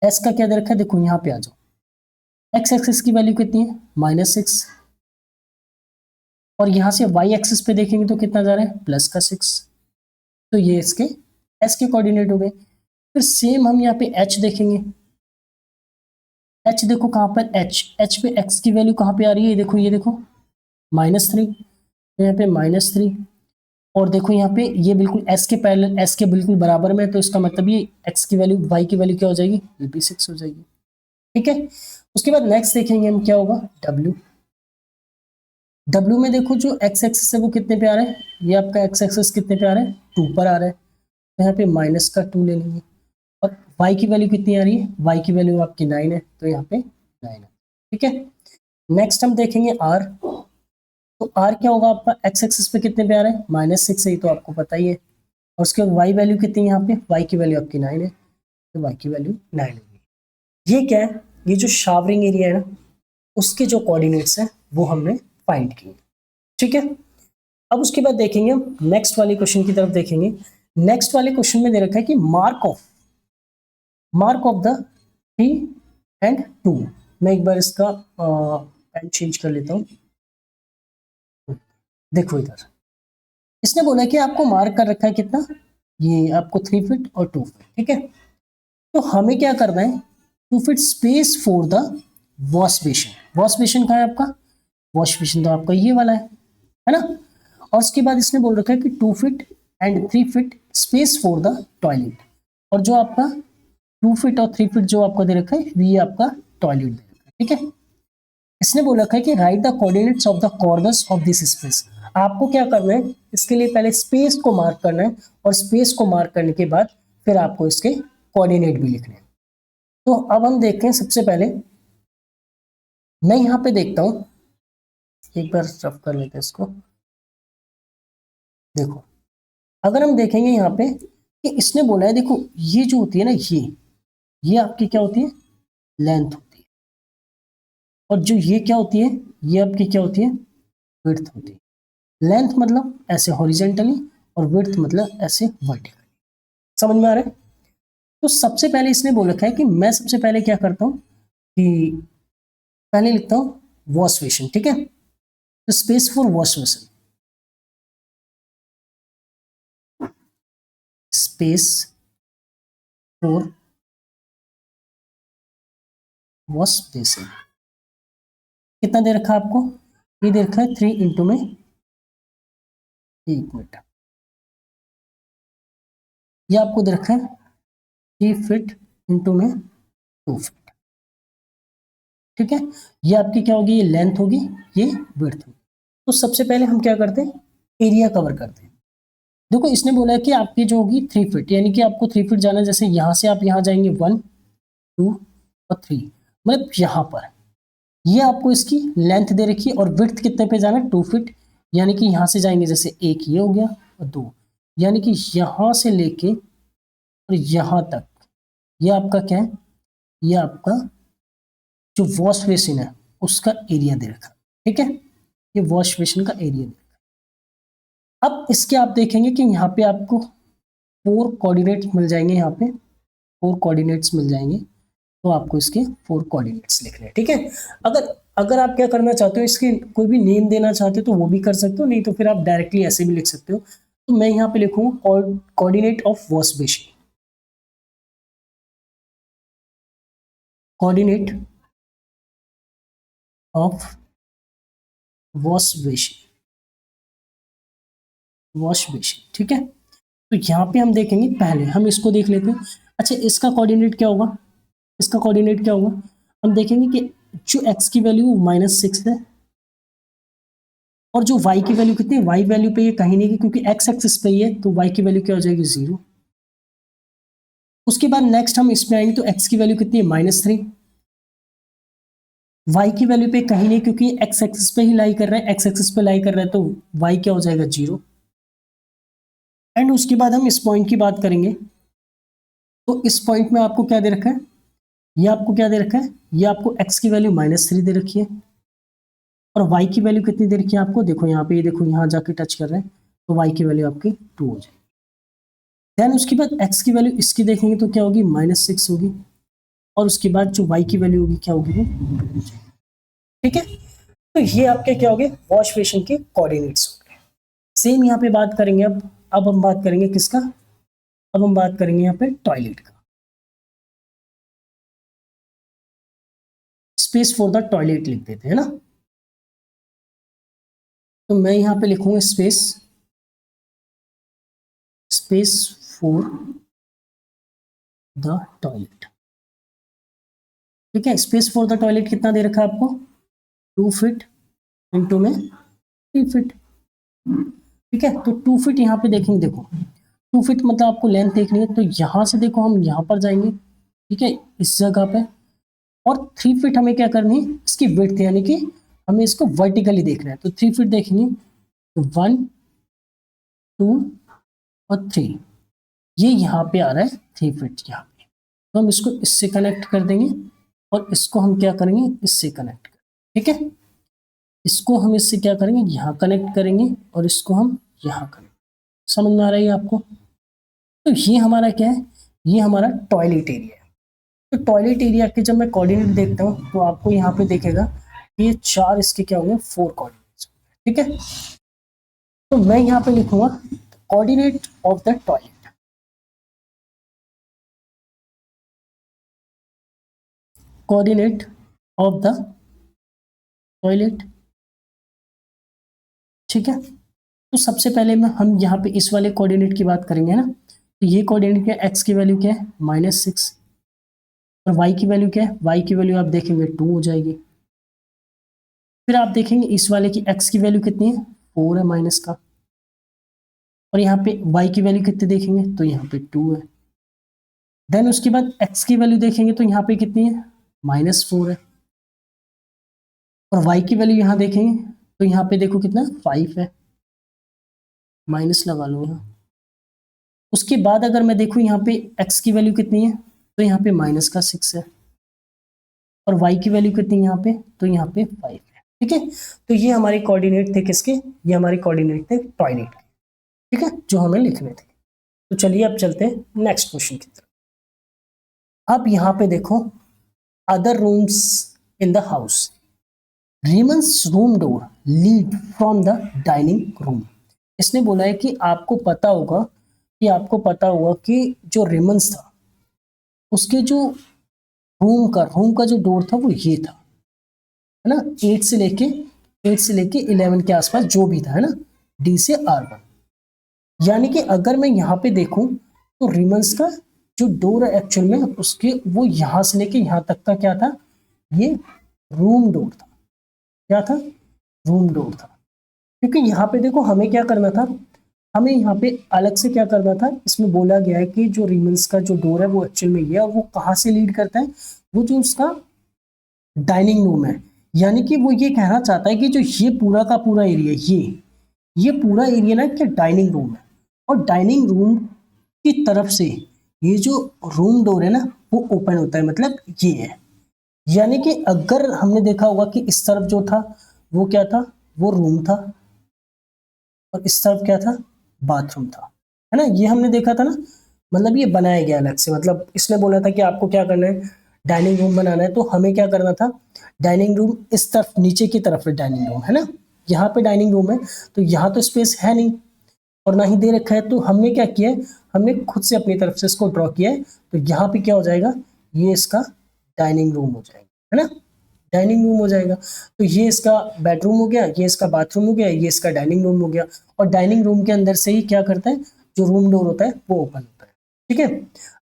एस का क्या दे रखा है, देखो यहाँ पे आ जाओ। एक्स एक्सिस की वैल्यू कितनी है -6, और यहाँ से वाई एक्सिस पे देखेंगे तो कितना जा रहा है +6। तो ये इसके एस के कोऑर्डिनेट हो गए। फिर सेम हम यहाँ पे एच देखेंगे। एच देखो कहाँ पर, एच पे एक्स की वैल्यू कहाँ पे आ रही है, देखो ये देखो -3, तो यहाँ पे -3। और देखो यहाँ पे ये बिल्कुल एस के पैरेलल, एस के बिल्कुल बराबर में है, तो इसका मतलब ये एक्स की वैल्यू, वाई की वैल्यू क्या हो जाएगी, ये भी 6 हो जाएगी, ठीक है। उसके बाद नेक्स्ट देखेंगे हम क्या होगा, डब्ल्यू। डब्ल्यू में देखो जो एक्स एक्सिस है वो कितने पे आ रहा है, ये आपका एक्स एक्सिस कितने पे आ रहा है, 2 पर आ रहा है, तो यहाँ पे -2 ले लेंगे। और वाई की वैल्यू कितनी आ रही है, वाई की वैल्यू आपकी 9 है, तो यहाँ पे 9 है, ठीक है। नेक्स्ट हम देखेंगे आर। तो आर क्या होगा आपका, एक्स एक्सिस पे कितने पे आ रहा है -6 है, तो आपको पता ही है। और उसके बाद वाई वैल्यू कितनी है, यहाँ पे वाई की वैल्यू आपकी 9 है, तो वाई की वैल्यू 9 होगी। ये क्या है, ये जो शावरिंग एरिया है ना उसके जो कोऑर्डिनेट्स हैं वो हमने फाइंड किए, ठीक है। अब उसके बाद देखेंगे हम नेक्स्ट वाले क्वेश्चन की तरफ देखेंगे। नेक्स्ट वाले क्वेश्चन में दे रखा है कि मार्क ऑफ द 3 and 2। मैं एक बार इसका पेन चेंज कर लेता हूँ। देखो इधर इसने बोला कि आपको मार्क कर रखा है कितना, ये आपको 3 फीट और 2 फीट, ठीक है। तो हमें क्या करना है, 2 feet space for the wash basin. Wash basin कहाँ है आपका, वॉश बेसिन तो आपका ये वाला है ना। और उसके बाद इसने बोल रखा है कि 2 feet and 3 feet space for the toilet. और जो आपका 2 फीट और 3 फीट जो आपको दे रखा है ये आपका टॉयलेट दे रखा है, ठीक है। इसने बोला है कि right the coordinates of the corners of this space. आपको क्या करना है, इसके लिए पहले स्पेस को मार्क करना है और स्पेस को मार्क करने के बाद फिर आपको इसके कोऑर्डिनेट भी लिखने हैं। तो अब हम देखते हैं, सबसे पहले मैं यहाँ पे देखता हूँ, एक बार रफ कर लेते हैं इसको। देखो अगर हम देखेंगे यहाँ पे कि इसने बोला है, देखो ये जो होती है ना, ये आपकी क्या होती है, लेंथ होती है। और जो ये क्या होती है, ये आपकी क्या होती है, विड्थ होती है। लेंथ मतलब ऐसे हॉरिजेंटली और विड्थ मतलब ऐसे वर्टिकली। समझ में आ रहा है। तो सबसे पहले इसने बोल रखा है कि मैं सबसे पहले क्या करता हूँ कि पहले लिखता हूँ वॉश बेसिन, ठीक है। तो space for wash basin, space for wash basin कितना दे रखा है आपको, ये दे रखा है 3 इंटू में, एक मिनट, ये आपको दे रखा है 3 फीट इंटू में 2 फीट, ठीक है। ये आपकी क्या होगी, ये लेंथ होगी, ये विड्थ होगी। तो सबसे पहले हम क्या करते हैं, एरिया कवर करते हैं। देखो इसने बोला है कि आपकी जो होगी 3 फीट, यानी कि आपको 3 फीट जाना है। जैसे यहां से आप यहां जाएंगे 1 2 और 3, मतलब यहां पर ये आपको इसकी लेंथ दे रखी है। और विड्थ कितने पे जाना है, 2 फीट, यानी कि यहां से जाएंगे, जैसे एक ये हो गया और 2, यानी कि यहां से लेके और यहां तक ये आपका क्या है, ये आपका जो वॉश बेसिन है उसका एरिया दे रखा, ठीक है। ये वॉश बेसिन का एरिया दे रखा। अब इसके आप देखेंगे कि यहाँ पे आपको 4 कोऑर्डिनेट्स मिल जाएंगे, यहाँ पे 4 कोऑर्डिनेट्स मिल जाएंगे। तो आपको इसके 4 कोऑर्डिनेट्स लिखने हैं, ठीक है। अगर अगर आप क्या करना चाहते हो, इसके कोई भी नेम देना चाहते हो तो वो भी कर सकते हो, नहीं तो फिर आप डायरेक्टली ऐसे भी लिख सकते हो। तो मैं यहाँ पे लिखूंगा coordinate of wash basin, coordinate of wash basin, wash basin, ठीक है। तो यहाँ पे हम देखेंगे, पहले हम इसको देख लेते हैं। अच्छा इसका कोऑर्डिनेट क्या होगा, इसका कोऑर्डिनेट क्या होगा, हम देखेंगे कि जो x की वैल्यू -6 है और जो y की वैल्यू कितनी है, y वैल्यू पे ये कहीं नहीं, क्योंकि x एक्सिस पे ही है, तो y की वैल्यू क्या हो जाएगी, 0। उसके बाद नेक्स्ट हम इसमें आएंगे तो x की वैल्यू कितनी है, -3। y की वैल्यू पे कहीं नहीं, क्योंकि x एक्सिस पे ही लाई कर रहा है, x एक्सिस पे लाई कर रहा है, तो y क्या हो जाएगा, 0। एंड उसके बाद हम इस पॉइंट की बात करेंगे। तो इस पॉइंट में आपको क्या दे रखा है, ये आपको क्या दे रखा है, ये आपको x की वैल्यू -3 दे रखी है और y की वैल्यू कितनी दे रखी है आपको, देखो यहाँ पे, ये देखो यहाँ जाके टच कर रहे हैं, तो y की वैल्यू आपकी 2 हो जाएगी। देन उसके बाद x की वैल्यू इसकी देखेंगे तो क्या होगी, -6 होगी। और उसके बाद जो y की वैल्यू होगी क्या होगी, वो 2 हो जाएगी, ठीक है। तो ये आपके क्या हो गए, वॉश बेसिन के कोऑर्डिनेट्स हो गए। सेम यहाँ पे बात करेंगे, अब हम बात करेंगे किसका, अब हम बात करेंगे यहाँ पे टॉयलेट का। स्पेस फॉर द टॉयलेट लिख देते हैं ना। तो मैं यहाँ पे लिखूंगा space, space for the toilet, ठीक है। स्पेस फॉर द टॉयलेट कितना दे रखा है आपको, 2 फीट इंटू में 3 फीट, ठीक है। तो 2 फीट यहाँ पे देखेंगे, देखो 2 फीट मतलब आपको लेंथ देखनी है, तो यहाँ से देखो हम यहाँ पर जाएंगे, ठीक है, इस जगह पे। और 3 फीट हमें क्या करनी है, इसकी विड्थ, यानी कि हमें इसको वर्टिकली देखना है। तो 3 फीट देखेंगे, तो 1 2 और 3, ये यहाँ पे आ रहा है 3 फीट यहाँ पे। तो हम इसको इससे कनेक्ट कर देंगे और इसको हम क्या करेंगे, इससे कनेक्ट करेंगे, ठीक है। इसको हम इससे क्या करेंगे, यहाँ कनेक्ट करेंगे और इसको हम यहाँ कनेक्ट। समझ में आ रही है आपको। तो ये हमारा क्या है, ये हमारा टॉयलेट एरिया है। तो टॉयलेट एरिया के जब मैं कोऑर्डिनेट देखता हूँ तो आपको यहाँ पे देखेगा कि ये 4 इसके क्या होंगे, 4 कोऑर्डिनेट्स, ठीक है। तो मैं यहाँ पे लिखूंगा coordinate of the toilet, coordinate of the toilet, ठीक है। तो सबसे पहले में हम यहाँ पे इस वाले कोऑर्डिनेट की बात करेंगे ना, तो ये कोऑर्डिनेट क्या, एक्स की वैल्यू क्या है -6 और वाई की वैल्यू क्या है, वाई की वैल्यू आप देखेंगे 2 हो जाएगी। फिर आप देखेंगे इस वाले की एक्स की वैल्यू कितनी है, 4 है माइनस का, और यहाँ पे वाई की वैल्यू कितनी देखेंगे तो यहाँ पे 2 है। देन उसके बाद एक्स की वैल्यू देखेंगे तो यहाँ पे कितनी है, -4 है, और वाई की वैल्यू यहाँ देखेंगे तो यहाँ पे देखो कितना 5 है, माइनस लगा लो यहाँ। उसके बाद अगर मैं देखूँ यहाँ पे एक्स की वैल्यू कितनी है तो यहाँ पे -6 है, और y की वैल्यू कितनी है यहाँ पे, तो यहाँ पे 5 है। ठीक है, तो ये हमारे कोऑर्डिनेट थे किसके, ये हमारे कोऑर्डिनेट थे टॉयलेट के। ठीक है, जो हमें लिखने थे। तो चलिए अब चलते हैं नेक्स्ट क्वेश्चन की तरफ। अब यहाँ पे देखो, other rooms in the house, remains room door lead from the dining room. इसने बोला है कि आपको पता होगा कि जो रीमन्स था उसके जो रूम का जो डोर था वो ये था, है ना, 8 से लेके 11 के आसपास जो भी था, है ना, डी से R1। यानी कि अगर मैं यहाँ पे देखूं तो रिमन्स का जो डोर है एक्चुअल में उसके वो यहाँ से लेके यहाँ तक का क्या था, ये रूम डोर था। क्या था, रूम डोर था। क्योंकि यहाँ पे देखो हमें क्या करना था, हमें यहाँ पे अलग से क्या करना था, इसमें बोला गया है कि जो रिमन्स का जो डोर है वो एक्चुअल में ये, और वो कहाँ से लीड करता है, वो जो उसका डाइनिंग रूम है। यानी कि वो ये कहना चाहता है कि जो ये पूरा का पूरा एरिया, ये पूरा एरिया ना क्या डाइनिंग रूम है, और डाइनिंग रूम की तरफ से ये जो रूम डोर है ना वो ओपन होता है, मतलब ये है। यानी कि अगर हमने देखा होगा कि इस तरफ जो था वो क्या था, वो रूम था, और इस तरफ क्या था, बाथरूम था, है ना, ये हमने देखा था ना। मतलब ये बनाया गया अलग से, मतलब इसने बोला था कि आपको क्या करना है, डाइनिंग रूम बनाना है, तो हमें क्या करना था, डाइनिंग रूम इस तरफ नीचे की तरफ है डाइनिंग रूम, है ना, यहाँ पे डाइनिंग रूम है, तो यहाँ तो स्पेस है नहीं और ना ही दे रखा है, तो हमने क्या किया है, हमने खुद से अपनी तरफ से इसको ड्रॉ किया है। तो यहाँ पे क्या हो जाएगा, ये इसका डाइनिंग रूम हो जाएगा, है ना, डाइनिंग रूम हो जाएगा। तो ये इसका बेडरूम हो गया, ये इसका बाथरूम हो गया, ये इसका डाइनिंग रूम हो गया, और डाइनिंग रूम के अंदर से ही क्या करता है, जो रूम डोर होता है वो ओपन होता है। ठीक है,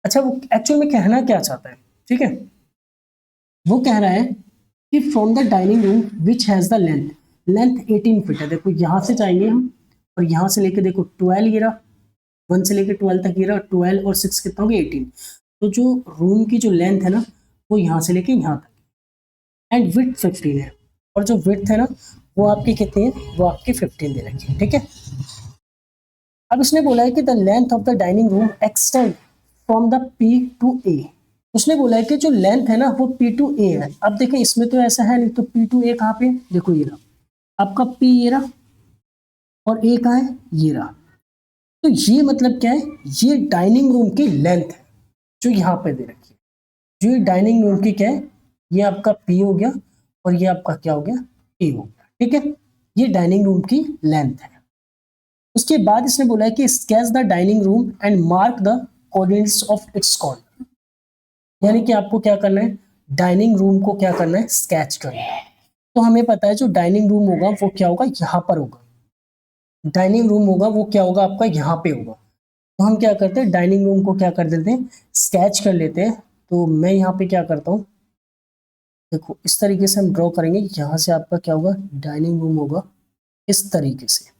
अच्छा वो एक्चुअल में कहना क्या चाहता है, ठीक है, वो कह रहा है कि from the dining room which has the length 18 feet है। देखो यहाँ से जाएंगे हम, और यहाँ से लेके देखो 12 ये रहा, 1 से लेके 12 तक ये रहा, 12 और 6 कितना हो गया 18। तो जो रूम की जो लेंथ है ना वो यहाँ से लेके यहाँ तक, एंड विड्थ 15 है, और जो विड्थ है ना वो आपकी कितनी है, वो आपकी 15 दे रखी है। ठीक है, अब इसने बोला है कि the length of the dining room extend from the P to A। उसने बोला है कि जो लेंथ है ना वो P टू A है। अब देखें इसमें तो ऐसा है नहीं, तो P टू A कहाँ पे, देखो ये रहा आपका P, ये रहा, और A कहाँ है, ये रहा। तो ये मतलब क्या है, ये डाइनिंग रूम की लेंथ है जो यहाँ पे दे रखी है। जो ये डाइनिंग रूम की क्या है, ये आपका P हो गया, और ये आपका क्या हो गया, A हो गया। ठीक है, ये डाइनिंग रूम की लेंथ है। उसके बाद इसने बोला है कि sketch the dining room and mark the coordinates of its corner. यानी कि आपको क्या करना है, डाइनिंग रूम को क्या करना है, स्केच करना है। तो हमें पता है जो डाइनिंग रूम होगा वो क्या होगा, यहाँ पर होगा। डाइनिंग रूम होगा वो क्या होगा, आपका यहाँ पे होगा। तो हम क्या करते हैं, डाइनिंग रूम को क्या कर देते हैं, स्केच कर लेते हैं। तो मैं यहाँ पे क्या करता हूँ, देखो इस तरीके से हम ड्रॉ करेंगे, यहाँ से आपका क्या होगा, डाइनिंग रूम होगा इस तरीके से।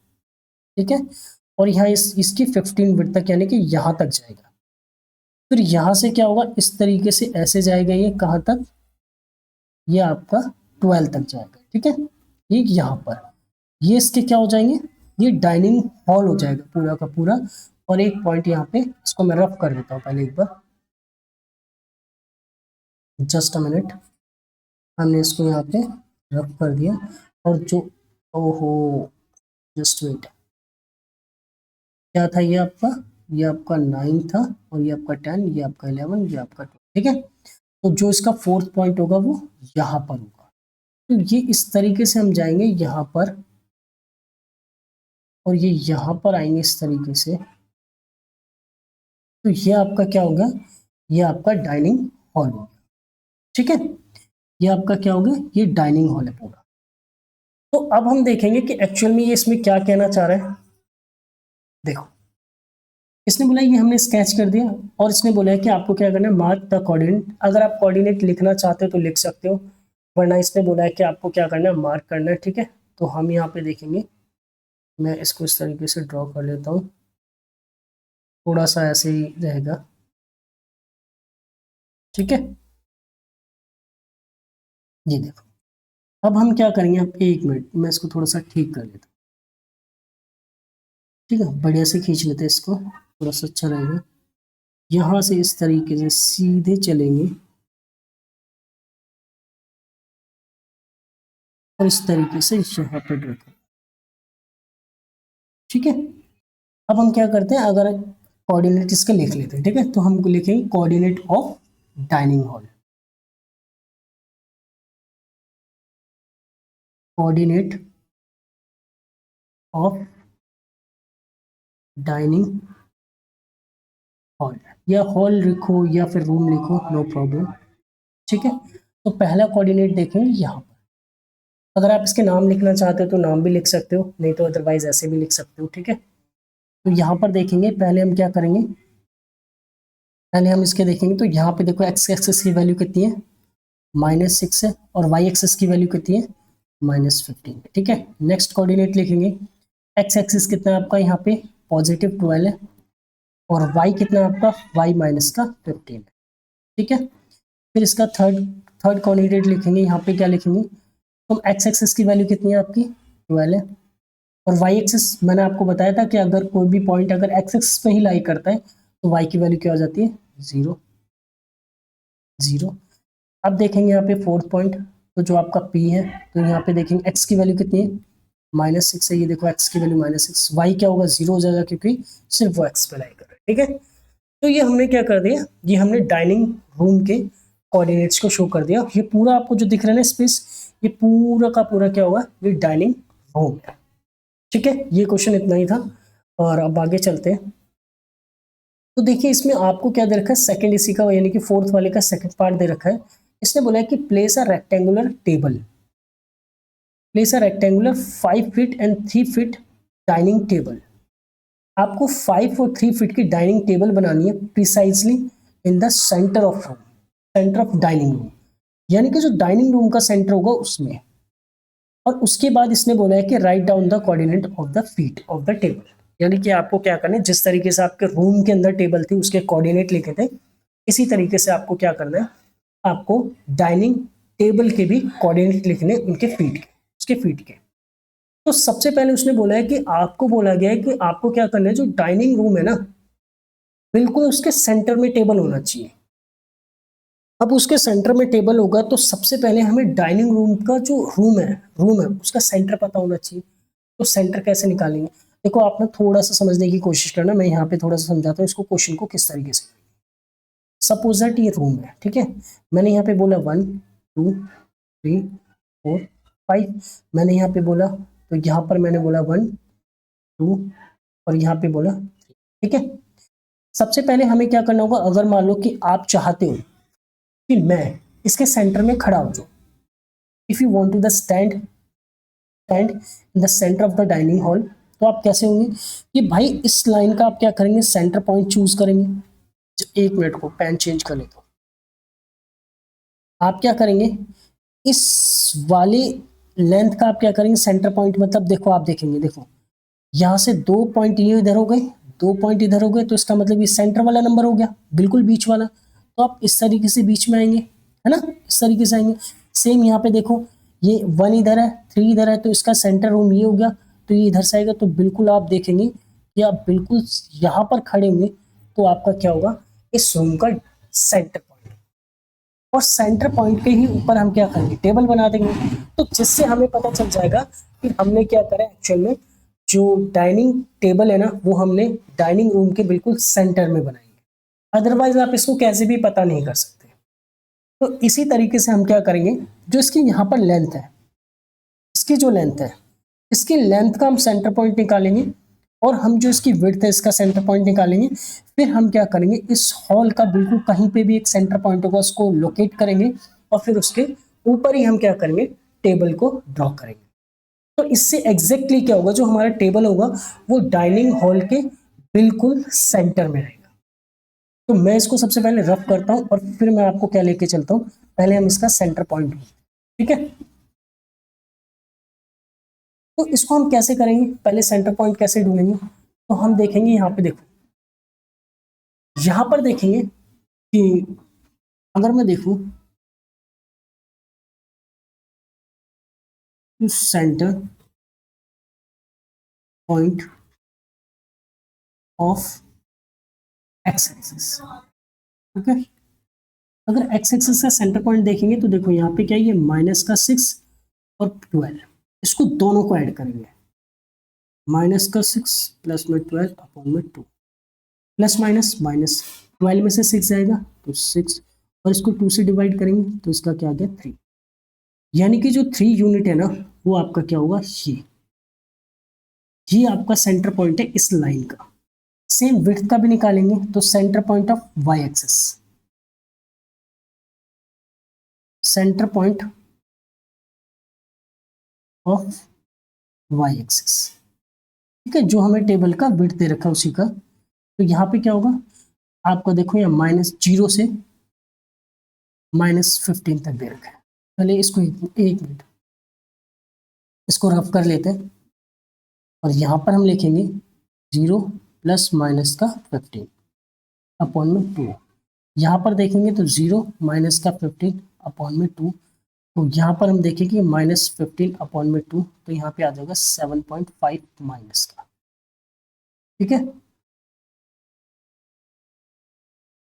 ठीक है, और यहाँ इसकी 15 फीट तक यानी कि यहाँ तक जाएगा। फिर यहाँ से क्या होगा, इस तरीके से ऐसे जाएगा, ये कहाँ तक, ये आपका 12 तक जाएगा। ठीक है, ये यहाँ पर, ये इसके क्या हो जाएंगे, ये डाइनिंग हॉल हो जाएगा पूरा का पूरा। और एक पॉइंट यहाँ पे, इसको मैं रफ कर देता हूँ पहले एक बार, जस्ट अ मिनट। हमने इसको यहाँ पे रफ कर दिया, और जो, ओहो, जस्ट वेट, क्या था ये आपका 9 था, और ये आपका 10, ये आपका 11, ये आपका 12। ठीक है, तो जो इसका 4th पॉइंट होगा वो यहाँ पर होगा। तो ये इस तरीके से हम जाएंगे यहाँ पर, और ये यहाँ पर आएंगे इस तरीके से। तो ये आपका क्या होगा, ये आपका डाइनिंग हॉल होगा। ठीक है, ये आपका क्या होगा, ये डाइनिंग हॉल है पूरा। तो अब हम देखेंगे कि एक्चुअल में ये इसमें क्या कहना चाह रहा है। देखो इसने बोला ये हमने स्केच कर दिया और इसने बोला है कि आपको क्या करना है, मार्क द कोऑर्डिनेट। अगर आप कोऑर्डिनेट लिखना चाहते हो तो लिख सकते हो, वरना इसने बोला है कि आपको क्या करना है, मार्क करना है। ठीक है, तो हम यहाँ पे देखेंगे, मैं इसको इस तरीके से ड्रॉ कर लेता हूँ, थोड़ा सा ऐसे ही रहेगा। ठीक है, ये देखो अब हम क्या करेंगे, अब 1 मिनट मैं इसको थोड़ा सा ठीक कर लेता हूँ। ठीक है, बढ़िया से खींच लेते हैं इसको, थोड़ा सा अच्छा रहेगा। यहाँ से इस तरीके से सीधे चलेंगे और इस तरीके से यहाँ पे रखें। ठीक है, अब हम क्या करते हैं, अगर कोऑर्डिनेट इसके लिख लेते हैं। ठीक है, तो हम लिखेंगे coordinate of dining hall, coordinate of dining hall, या हॉल लिखो या फिर रूम लिखो, नो प्रॉब्लम। ठीक है, तो पहला कोऑर्डिनेट देखेंगे यहाँ पर। अगर आप इसके नाम लिखना चाहते हो तो नाम भी लिख सकते हो, नहीं तो अदरवाइज ऐसे भी लिख सकते हो। ठीक है, तो यहाँ पर देखेंगे, पहले हम क्या करेंगे, पहले हम इसके देखेंगे। तो यहाँ पे देखो एक्स एक्सिस की वैल्यू कितनी है, -6 है, और वाई एक्सिस की वैल्यू कितनी है, -15। ठीक है, नेक्स्ट कोऑर्डिनेट लिखेंगे, एक्स एक्सिस कितना है आपका यहाँ पे +12 है, और वाई कितना है आपका, वाई -15 है। ठीक है, फिर इसका थर्ड थर्ड कोऑर्डिनेट लिखेंगे, यहाँ पे क्या लिखेंगे, तो एक्स एक्सिस की वैल्यू कितनी है आपकी 12 है, और वाई एक्सिस मैंने आपको बताया था कि अगर कोई भी पॉइंट अगर एक्स एक्सिस पे ही लाई करता है तो वाई की वैल्यू क्या हो जाती है, 0 0। अब देखेंगे यहाँ पे फोर्थ पॉइंट, तो जो आपका पी है, तो यहाँ पे देखेंगे एक्स की वैल्यू कितनी है, -6 है। ये देखो एक्स की वैल्यू -6, वाई क्या होगा, 0 हो जाएगा क्योंकि सिर्फ वो एक्स पे लाई कर रहा है। ठीक है, तो ये हमने क्या कर दिया, ये हमने डाइनिंग रूम के कोऑर्डिनेट्स को शो कर दिया। ये पूरा आपको जो दिख रहा है ना स्पेस, ये पूरा का पूरा क्या होगा, ये डाइनिंग रूम है। ठीक है, ये क्वेश्चन इतना ही था, और अब आगे चलते हैं। तो देखिए इसमें आपको क्या दे रखा है, सेकंड इसी का यानी कि फोर्थ वाले का सेकंड पार्ट दे रखा है। इसने बोला है कि place a rectangular table, place a rectangular 5 feet and 3 feet dining table. आपको 5 और 3 फीट की डाइनिंग टेबल बनानी है precisely in the centre of room, centre of dining room, यानी कि जो डाइनिंग रूम का सेंटर होगा उसमें। और उसके बाद इसने बोला है कि write down the coordinate of the feet of the table, यानी कि आपको क्या करना है, जिस तरीके से आपके रूम के अंदर टेबल थी उसके कोऑर्डिनेट लिखे थे, इसी तरीके से आपको क्या करना है, आपको डाइनिंग टेबल के भी कोऑर्डिनेट लिखने, उनके फीट के, उसके फीट के। तो सबसे पहले उसने बोला है कि आपको बोला गया है कि आपको क्या करना है, जो डाइनिंग रूम है ना, बिल्कुल उसके सेंटर में टेबल होना चाहिए। अब उसके सेंटर में टेबल होगा तो सबसे पहले हमें डाइनिंग रूम का जो रूम है उसका सेंटर पता होना चाहिए। तो सेंटर कैसे निकालेंगे, देखो आप ना थोड़ा सा समझने की कोशिश करना, मैं यहाँ पे थोड़ा सा समझाता हूँ इसको, क्वेश्चन को किस तरीके से। सपोज दैट ये रूम है, ठीक है, मैंने यहाँ पे बोला 1 2 3 4 5, मैंने यहाँ पे बोला, तो यहाँ पर मैंने बोला 1 2 और यहाँ पे बोला 3। ठीक है, सबसे पहले हमें क्या करना होगा, अगर मान लो कि आप चाहते हो कि मैं इसके सेंटर में खड़ा हो जाऊं, if you want to the stand in the centre of the dining hall, तो आप कैसे होंगे कि भाई इस लाइन का आप क्या करेंगे, सेंटर पॉइंट चूज करेंगे। 1 मिनट को पेन चेंज कर लेता हूं। आप क्या करेंगे, इस वाले लेंथ का आप क्या करेंगे सेंटर पॉइंट, मतलब देखो आप देखेंगे, देखो यहाँ से 2 पॉइंट ये इधर हो गए, 2 पॉइंट इधर हो गए, तो इसका मतलब ये सेंटर वाला नंबर हो गया, बिल्कुल बीच वाला। तो आप इस तरीके से बीच में आएंगे, है ना, इस तरीके से आएंगे। सेम यहाँ पे देखो, ये 1 इधर है, 3 इधर है, तो इसका सेंटर रूम ये हो गया, तो ये इधर से आएगा। तो बिल्कुल आप देखेंगे कि आप बिल्कुल यहाँ पर खड़े होंगे, तो आपका क्या होगा, इस रूम का सेंटर पॉइंट, और सेंटर पॉइंट के ही ऊपर हम क्या करेंगे, टेबल बना देंगे। तो जिससे हमें पता चल जाएगा कि हमने क्या करा एक्चुअल में, जो डाइनिंग टेबल है ना, वो हमने डाइनिंग रूम के बिल्कुल सेंटर में बनाएंगे। अदरवाइज आप इसको कैसे भी पता नहीं कर सकते। तो इसी तरीके से हम क्या करेंगे, जो इसकी यहाँ पर लेंथ है, इसकी जो लेंथ है, इसकी लेंथ का हम सेंटर पॉइंट निकालेंगे, और हम जो इसकी विड्थ है इसका सेंटर पॉइंट निकालेंगे। फिर हम क्या करेंगे, इस हॉल का बिल्कुल कहीं पे भी एक सेंटर पॉइंट होगा उसको लोकेट करेंगे, और फिर उसके ऊपर ही हम क्या करेंगे, टेबल को ड्रॉ करेंगे। तो इससे एग्जैक्टली क्या होगा, जो हमारा टेबल होगा वो डाइनिंग हॉल के बिल्कुल सेंटर में रहेगा। तो मैं इसको सबसे पहले रफ करता हूं और फिर मैं आपको क्या लेके चलता हूं। पहले हम इसका सेंटर पॉइंट, ठीक है। तो इसको हम कैसे करेंगे, पहले सेंटर पॉइंट कैसे ढूंढेंगे, तो हम देखेंगे यहाँ पे, देखो यहां पर देखेंगे कि अगर मैं देखूं centre point of x axis, ठीक है। अगर एक्स एक्सिस का सेंटर पॉइंट देखेंगे तो देखो यहाँ पे क्या है, ये -6 और 12, इसको दोनों को ऐड करेंगे, -6 प्लस में 12 अपॉन में 2, प्लस माइनस माइनस 12 में से 6 जाएगा तो 6, और इसको 2 से डिवाइड करेंगे तो इसका क्या आ गया 3, यानी कि जो 3 यूनिट है ना वो आपका क्या होगा, ये आपका सेंटर पॉइंट है इस लाइन का। सेम विड्थ का भी निकालेंगे तो centre point of Y axis, centre point of Y axis, ठीक है, जो हमें टेबल का विड्थ दे रखा है उसी का। तो यहाँ पे क्या होगा आपको, देखो यहाँ -0 से -15 तक दे रखा है। पहले इसको एक मिनट इसको रफ कर लेते हैं, और यहाँ पर हम लिखेंगे 0 प्लस माइनस का 15 अपॉन में 2। यहाँ पर देखेंगे तो 0 माइनस का 15 अपॉन में 2, तो यहाँ पर हम देखेंगे -15 अपॉन में 2, तो यहाँ पे आ जाएगा 7.5 माइनस का, ठीक है।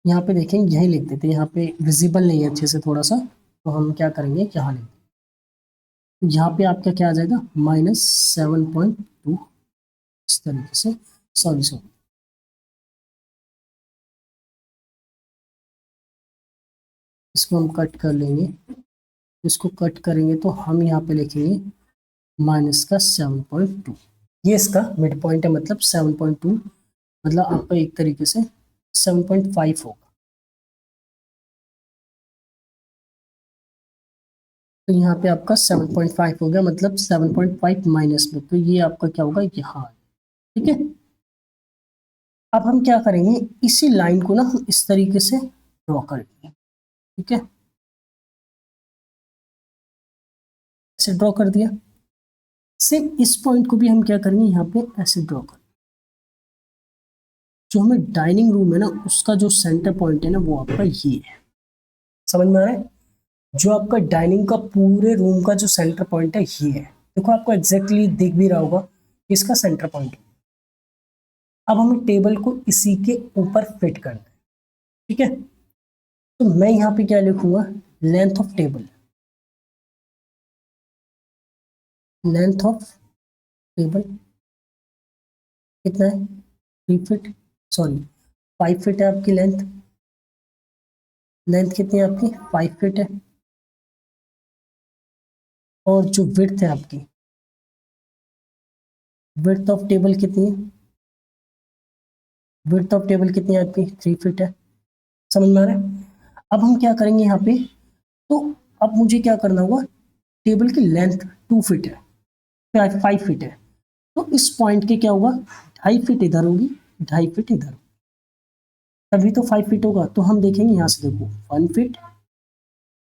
यहाँ पे देखेंगे यही लिख देते हैं, यहाँ पे विजिबल नहीं है अच्छे से थोड़ा सा, तो हम क्या करेंगे यहाँ लिख, यहाँ पे आपका क्या आ जाएगा -7.2, इस तरीके से, सॉरी इसको हम कट कर लेंगे, इसको कट करेंगे तो हम यहाँ पे लिखेंगे -7.2, ये इसका मिड पॉइंट है, मतलब 7.2, मतलब आपका एक तरीके से 7.5 होगा। तो यहाँ पे आपका 7.5 हो गया, मतलब 7.5 माइनस में, तो ये आपका क्या होगा यहाँ, ठीक है। अब हम क्या करेंगे, इसी लाइन को ना हम इस तरीके से ड्रॉ करेंगे, ठीक है, ऐसे ड्रॉ कर दिया। सेम इस पॉइंट को भी हम क्या करेंगे, यहाँ पे ऐसे ड्रॉ कर, जो हमें डाइनिंग रूम है ना उसका जो सेंटर पॉइंट है ना वो आपका ये है, समझ में आ रहा है। जो आपका डाइनिंग का पूरे रूम का जो सेंटर पॉइंट है ये है, देखो आपको एग्जैक्टली दिख भी रहा होगा इसका सेंटर पॉइंट। अब हमें टेबल को इसी के ऊपर फिट करना है, ठीक है। तो मैं यहाँ पे क्या लिखूंगा, length of table, length of table कितना है 3 फीट, सॉरी 5 फीट है आपकी लेंथ, लेंथ कितनी है आपकी 5 फीट है, और जो विड्थ है आपकी, विड्थ ऑफ टेबल कितनी है, विड्थ ऑफ टेबल कितनी है आपकी 3 फीट है, समझ में आ रहा है। अब हम क्या करेंगे यहाँ पे, तो अब मुझे क्या करना होगा, टेबल की लेंथ 2 फीट है, 5 फीट है, तो इस पॉइंट के क्या होगा 2.5 फीट इधर होगी, 2.5 फीट इधर, तभी तो 5 फीट होगा। तो हम देखेंगे यहाँ से, देखो 1 फीट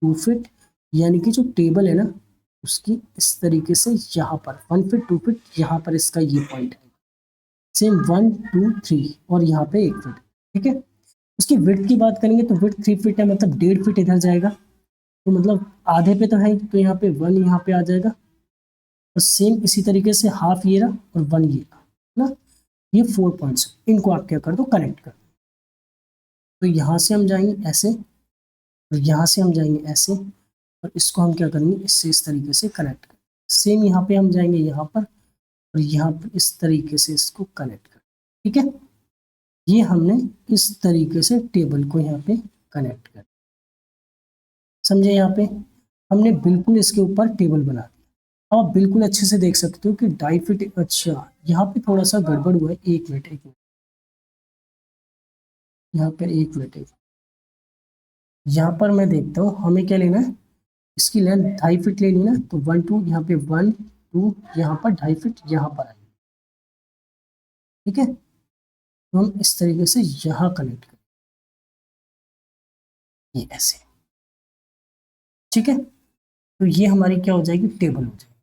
2 फीट, यानी कि जो टेबल है ना उसकी इस तरीके से यहाँ पर 1 फीट 2 फीट, यहाँ पर इसका ये पॉइंट है, सेम 1 2 3, और यहाँ पे 1 फीट, ठीक है। उसकी विड्थ की बात करेंगे तो विड्थ 3 फीट है, मतलब 1.5 फीट इधर जाएगा, तो मतलब आधे पे तो है, तो यहाँ पे 1 यहाँ पे आ जाएगा, और सेम इसी तरीके से हाफ ये रहा और 1 ये रहा ना, ये 4 पॉइंट्स, इनको आप क्या कर दो कनेक्ट कर, तो यहाँ से हम जाएंगे ऐसे, और यहाँ से हम जाएंगे ऐसे, और इसको हम क्या करेंगे इससे इस तरीके से कनेक्ट कर, सेम यहाँ पे हम जाएंगे यहाँ पर, और यहाँ पर इस तरीके से इसको कनेक्ट कर, ठीक है। ये हमने इस तरीके से टेबल को यहाँ पे कनेक्ट कर, समझे, यहाँ पे हमने बिल्कुल इसके ऊपर टेबल बना दिया। अब आप बिल्कुल अच्छे से देख सकते हो कि 2.5 फीट, अच्छा यहाँ पे थोड़ा सा गड़बड़ हुआ है, 1 मिनट यहाँ पर 1 मिनट, यहाँ पर मैं देखता हूँ हमें क्या लेना है, इसकी लेंथ 2.5 फीट लेनी है ना, तो 1 2 यहाँ पे 1 2 यहाँ पर 2.5 फीट यहाँ पर आएगी, ठीक है। तो हम इस तरीके से यहाँ कनेक्ट करें, ये ऐसे, ठीक है। तो ये हमारी क्या हो जाएगी, टेबल हो जाएगी।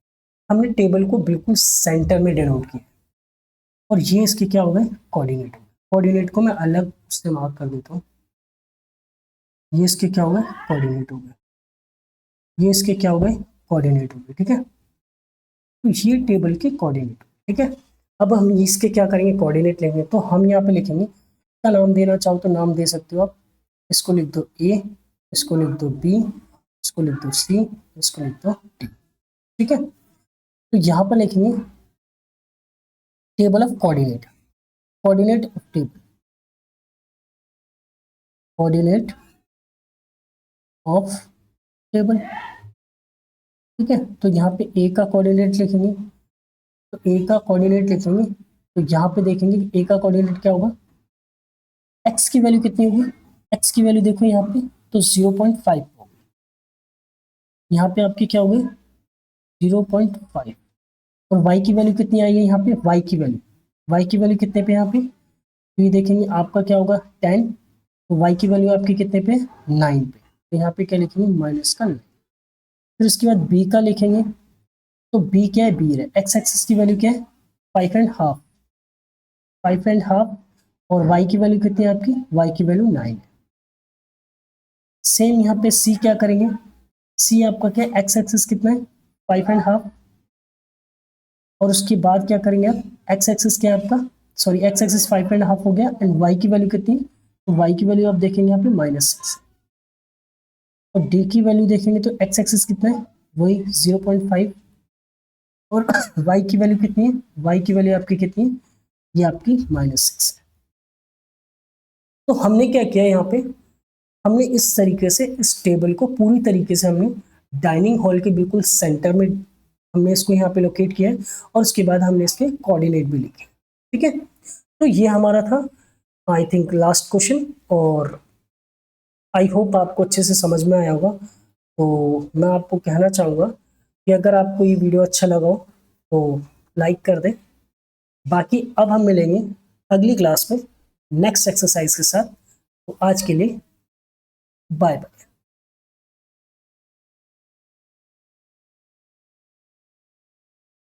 हमने टेबल को बिल्कुल सेंटर में डिनोट किया और ये इसके क्या हो गए, कोऑर्डिनेट। कोऑर्डिनेट को मैं अलग से मार्क कर देता हूँ, ये इसके क्या हो गए, कोऑर्डिनेट हो गए, ये इसके क्या हो गए, कोऑर्डिनेट हो गए, ठीक है। तो ये टेबल के कोऑर्डिनेट, ठीक है। अब हम इसके क्या करेंगे, कोऑर्डिनेट लेंगे, तो हम यहाँ पे लिखेंगे, क्या नाम देना चाहो तो नाम दे सकते हो आप। इसको लिख दो ए, इसको लिख दो बी, इसको लिख दो सी, इसको लिख दो डी, ठीक है। तो यहाँ पर लिखेंगे table of coordinate, coordinate of table, coordinate of table, ठीक है। तो यहाँ पे ए का कोऑर्डिनेट लिखेंगे, तो ए का कोऑर्डिनेट लिखेंगे, तो यहाँ पे देखेंगे कि ए का कोऑर्डिनेट क्या होगा, एक्स की वैल्यू कितनी होगी, एक्स की वैल्यू देखो यहाँ पे, तो 0.5 होगी, यहाँ पे आपकी क्या होगी 0.5, और वाई की वैल्यू कितनी आई है यहाँ पे, वाई की वैल्यू कितने पे यहाँ पे, तो ये देखेंगे आपका क्या होगा 10, तो वाई की वैल्यू आपकी कितने पे, 9 पे, तो यहाँ पे क्या लिखेंगे माइनस का 9। फिर उसके बाद बी का लिखेंगे, तो बी क्या है, बी है, एक्स एक्सिस की वैल्यू क्या है 5.5, 5.5, और y की वैल्यू कितनी है आपकी, y की वैल्यू 9 है। सेम यहाँ पे c क्या करेंगे, c आपका क्या है, x एक्सिस कितना है 5.5, और उसके बाद क्या करेंगे आप, x एक्सिस क्या है आपका, सॉरी x एक्सिस 5.5 हो गया, एंड y की वैल्यू कितनी, तो y की वैल्यू आप देखेंगे यहाँ पे -6, और d की वैल्यू देखेंगे तो x एक्सिस कितना है, वही 0.5, और y की वैल्यू कितनी है, y की वैल्यू आपकी कितनी है, ये आपकी -6 है। तो हमने क्या किया यहाँ पे, हमने इस तरीके से इस टेबल को पूरी तरीके से हमने डाइनिंग हॉल के बिल्कुल सेंटर में हमने इसको यहाँ पे लोकेट किया है, और उसके बाद हमने इसके कोऑर्डिनेट भी लिखे, ठीक है। तो ये हमारा था आई थिंक लास्ट क्वेश्चन, और आई होप आपको अच्छे से समझ में आया होगा। तो मैं आपको कहना चाहूँगा कि अगर आपको ये वीडियो अच्छा लगा हो तो लाइक कर दें। बाकी अब हम मिलेंगे अगली क्लास में नेक्स्ट एक्सरसाइज के साथ, तो आज के लिए बाय बाय।